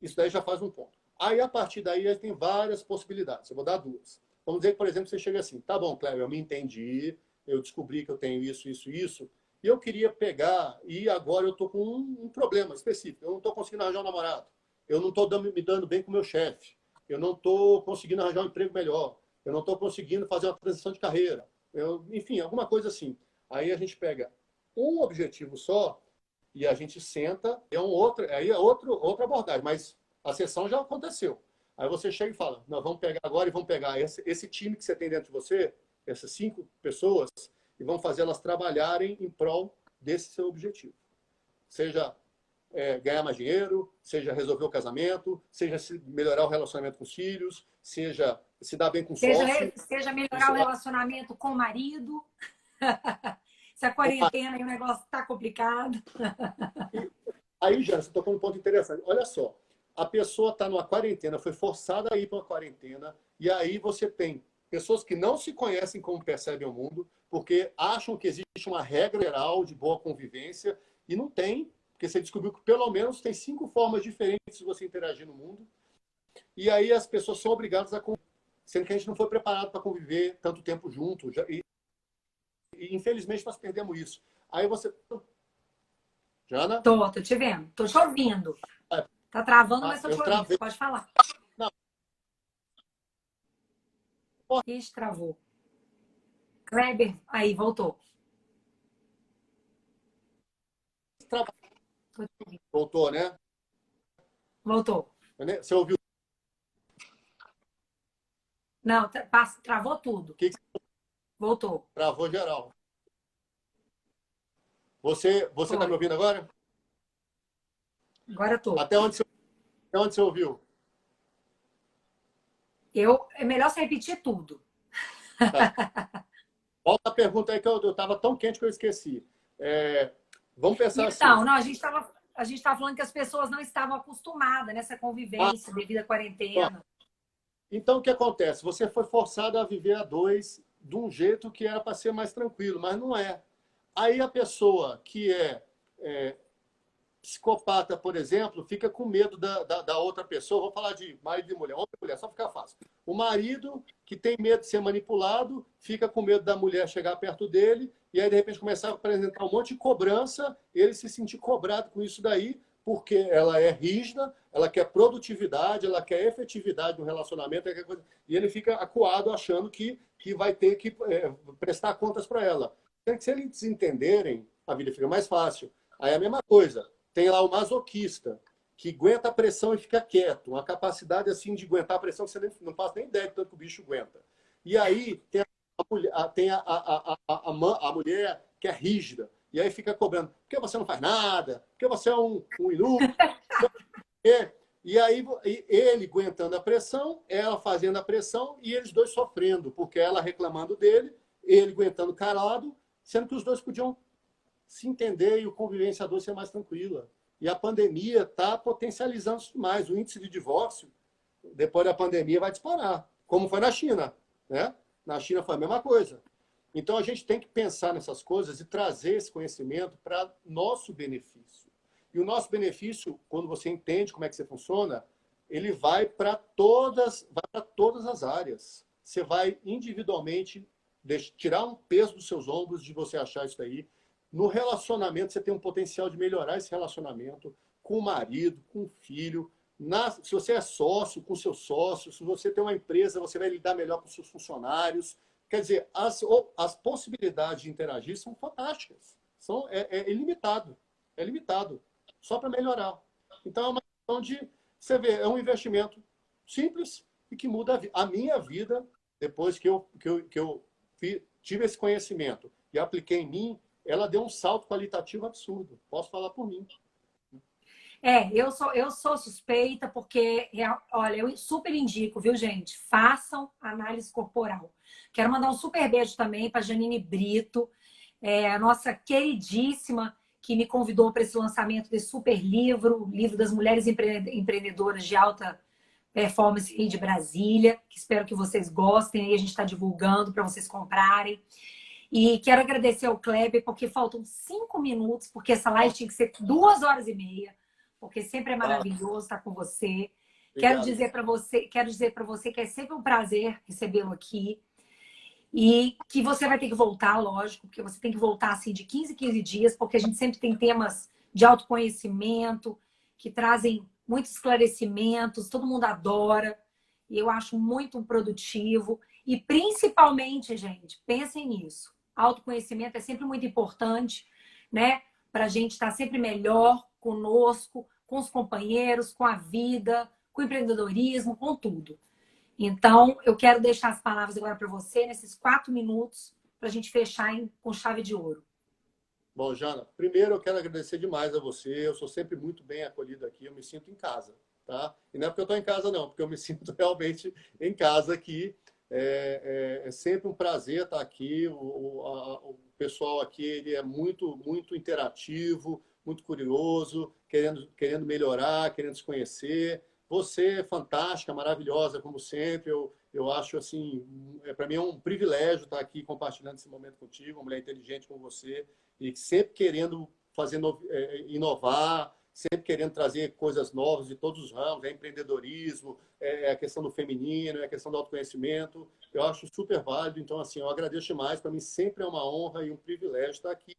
Isso daí já faz um ponto. Aí, a partir daí, tem várias possibilidades. Eu vou dar duas. Vamos dizer que, por exemplo, você chega assim, tá bom, Cléber, eu me entendi, eu descobri que eu tenho isso, isso, isso, e eu queria pegar, e agora eu estou com um problema específico. Eu não estou conseguindo arranjar um namorado. Eu não estou me dando bem com o meu chefe. Eu não estou conseguindo arranjar um emprego melhor. Eu não estou conseguindo fazer uma transição de carreira. Enfim, alguma coisa assim. Aí a gente pega um objetivo só e a gente senta, aí é outra abordagem, mas a sessão já aconteceu. Aí você chega e fala, nós vamos pegar agora e vamos pegar esse time que você tem dentro de você, essas 5 pessoas, e vamos fazer elas trabalharem em prol desse seu objetivo. Seja ganhar mais dinheiro, seja resolver o casamento, seja melhorar o relacionamento com os filhos, seja se dar bem com o sócio. Seja melhorar o relacionamento com o marido. Se a quarentena e o negócio está complicado. Aí, já, você tocou um ponto interessante. Olha só, a pessoa está numa quarentena, foi forçada a ir para uma quarentena, e aí você tem pessoas que não se conhecem como percebem o mundo, porque acham que existe uma regra geral de boa convivência, e não tem, porque você descobriu que pelo menos tem 5 formas diferentes de você interagir no mundo, e aí as pessoas são obrigadas a conviver, sendo que a gente não foi preparado para conviver tanto tempo junto, e infelizmente nós perdemos isso. Aí você... Jana? Tô te vendo, tô te ouvindo. Tá travando, mas tô te ouvindo. Pode falar. Não. Ixi, travou. Kleber, aí, voltou. Voltou, né? Voltou. Você ouviu? Não, travou tudo. Que Voltou. Travou geral. Você tá me ouvindo agora? Agora tô. Até onde você ouviu? É melhor você repetir tudo. Tá. Volta a pergunta aí que eu tava tão quente que eu esqueci. Vamos pensar assim. Então, não, a gente tava falando que as pessoas não estavam acostumadas nessa convivência devido à quarentena. Então, o que acontece? Você foi forçado a viver a 2 de um jeito que era para ser mais tranquilo, mas não é. Aí a pessoa que é psicopata, por exemplo, fica com medo da outra pessoa. Vou falar de marido e mulher. Homem e mulher, só ficar fácil. O marido, que tem medo de ser manipulado, fica com medo da mulher chegar perto dele, e aí, de repente, começar a apresentar um monte de cobrança, ele se sentir cobrado com isso daí, porque ela é rígida, ela quer produtividade, ela quer efetividade no relacionamento, e ele fica acuado achando que vai ter que prestar contas para ela. Se eles entenderem, a vida fica mais fácil. Aí é a mesma coisa. Tem lá o masoquista, que aguenta a pressão e fica quieto. Uma capacidade assim de aguentar a pressão que você não faz nem ideia de tanto que o bicho aguenta. E aí tem a mulher que é rígida. E aí fica cobrando. Por que você não faz nada? Por que você é um inútil? E aí ele aguentando a pressão, ela fazendo a pressão e eles dois sofrendo. Porque ela reclamando dele, ele aguentando calado, sendo que os dois podiam se entender e o convivência a 2 ser mais tranquila. E a pandemia está potencializando isso mais. O índice de divórcio, depois da pandemia, vai disparar, como foi na China. Né? Na China foi a mesma coisa. Então, a gente tem que pensar nessas coisas e trazer esse conhecimento para nosso benefício. E o nosso benefício, quando você entende como é que você funciona, ele vai para todas as áreas. Você vai individualmente tirar um peso dos seus ombros de você achar isso daí. No relacionamento, você tem um potencial de melhorar esse relacionamento com o marido, com o filho. Se você é sócio, com seu sócio. Se você tem uma empresa, você vai lidar melhor com seus funcionários. Quer dizer, as possibilidades de interagir são fantásticas. É ilimitado. É limitado. Só para melhorar. Então, é uma questão de... Você vê, é um investimento simples e que muda a minha vida depois que eu tive esse conhecimento e apliquei em mim. Ela deu um salto qualitativo absurdo. Posso falar por mim. Eu sou suspeita porque, olha, eu super indico, viu, gente? Façam análise corporal. Quero mandar um super beijo também para Janine Brito, a nossa queridíssima, que me convidou para esse lançamento desse super livro, livro das mulheres empreendedoras de alta Performance aí de Brasília, que espero que vocês gostem. Aí a gente está divulgando para vocês comprarem. E quero agradecer ao Kleber, porque faltam 5 minutos, porque essa live tinha que ser 2 horas e meia, porque sempre é maravilhoso estar com você. Quero Obrigado. dizer para você que é sempre um prazer recebê-lo aqui. E que você vai ter que voltar, lógico, porque você tem que voltar assim de 15 em 15 dias, porque a gente sempre tem temas de autoconhecimento que trazem muitos esclarecimentos, todo mundo adora, e eu acho muito produtivo. E principalmente, gente, pensem nisso. Autoconhecimento é sempre muito importante, né? Para a gente estar sempre melhor conosco, com os companheiros, com a vida, com o empreendedorismo, com tudo. Então, eu quero deixar as palavras agora para você, nesses 4 minutos, para a gente fechar com chave de ouro. Bom, Jana, primeiro eu quero agradecer demais a você. Eu sou sempre muito bem acolhido aqui, eu me sinto em casa, tá? E não é porque eu estou em casa, não, porque eu me sinto realmente em casa aqui. É sempre um prazer estar aqui. O pessoal aqui ele é muito, muito interativo, muito curioso, querendo melhorar, querendo se conhecer. Você é fantástica, maravilhosa, como sempre. Eu acho assim, para mim é um privilégio estar aqui compartilhando esse momento contigo, uma mulher inteligente como você, e sempre querendo inovar, sempre querendo trazer coisas novas de todos os ramos, empreendedorismo, a questão do feminino, a questão do autoconhecimento. Eu acho super válido, então assim, eu agradeço demais, para mim sempre é uma honra e um privilégio estar aqui.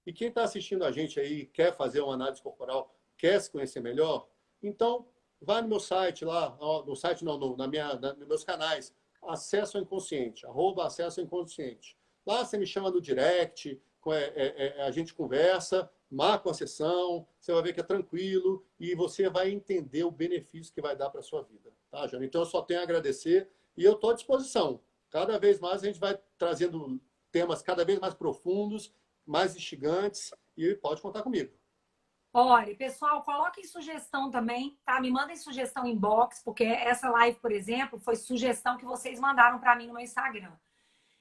E quem está assistindo a gente aí, quer fazer uma análise corporal, quer se conhecer melhor, então vai no meu site lá, no site não, nos meus canais, Acesso ao Inconsciente, @Acesso ao Inconsciente. Lá você me chama no direct, a gente conversa, marca uma sessão, você vai ver que é tranquilo e você vai entender o benefício que vai dar para a sua vida. Tá, Jana? Então, eu só tenho a agradecer e eu estou à disposição. Cada vez mais a gente vai trazendo temas cada vez mais profundos, mais instigantes e pode contar comigo. Olha, pessoal, coloquem sugestão também, tá? Me mandem sugestão em box, porque essa live, por exemplo, foi sugestão que vocês mandaram para mim no meu Instagram.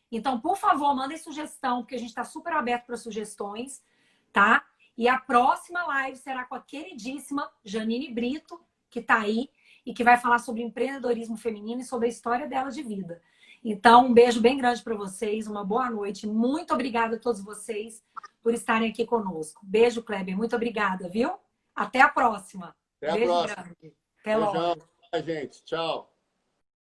Então, por favor, mandem sugestão, porque a gente está super aberto para sugestões, tá? E a próxima live será com a queridíssima Janine Brito, que está aí e que vai falar sobre empreendedorismo feminino e sobre a história dela de vida. Então, um beijo bem grande para vocês, uma boa noite. Muito obrigada a todos vocês por estarem aqui conosco. Beijo, Kleber. Muito obrigada, viu? Até a próxima. Até a Beijo próxima. grande. Até Beijão. logo. Tchau, gente. Tchau.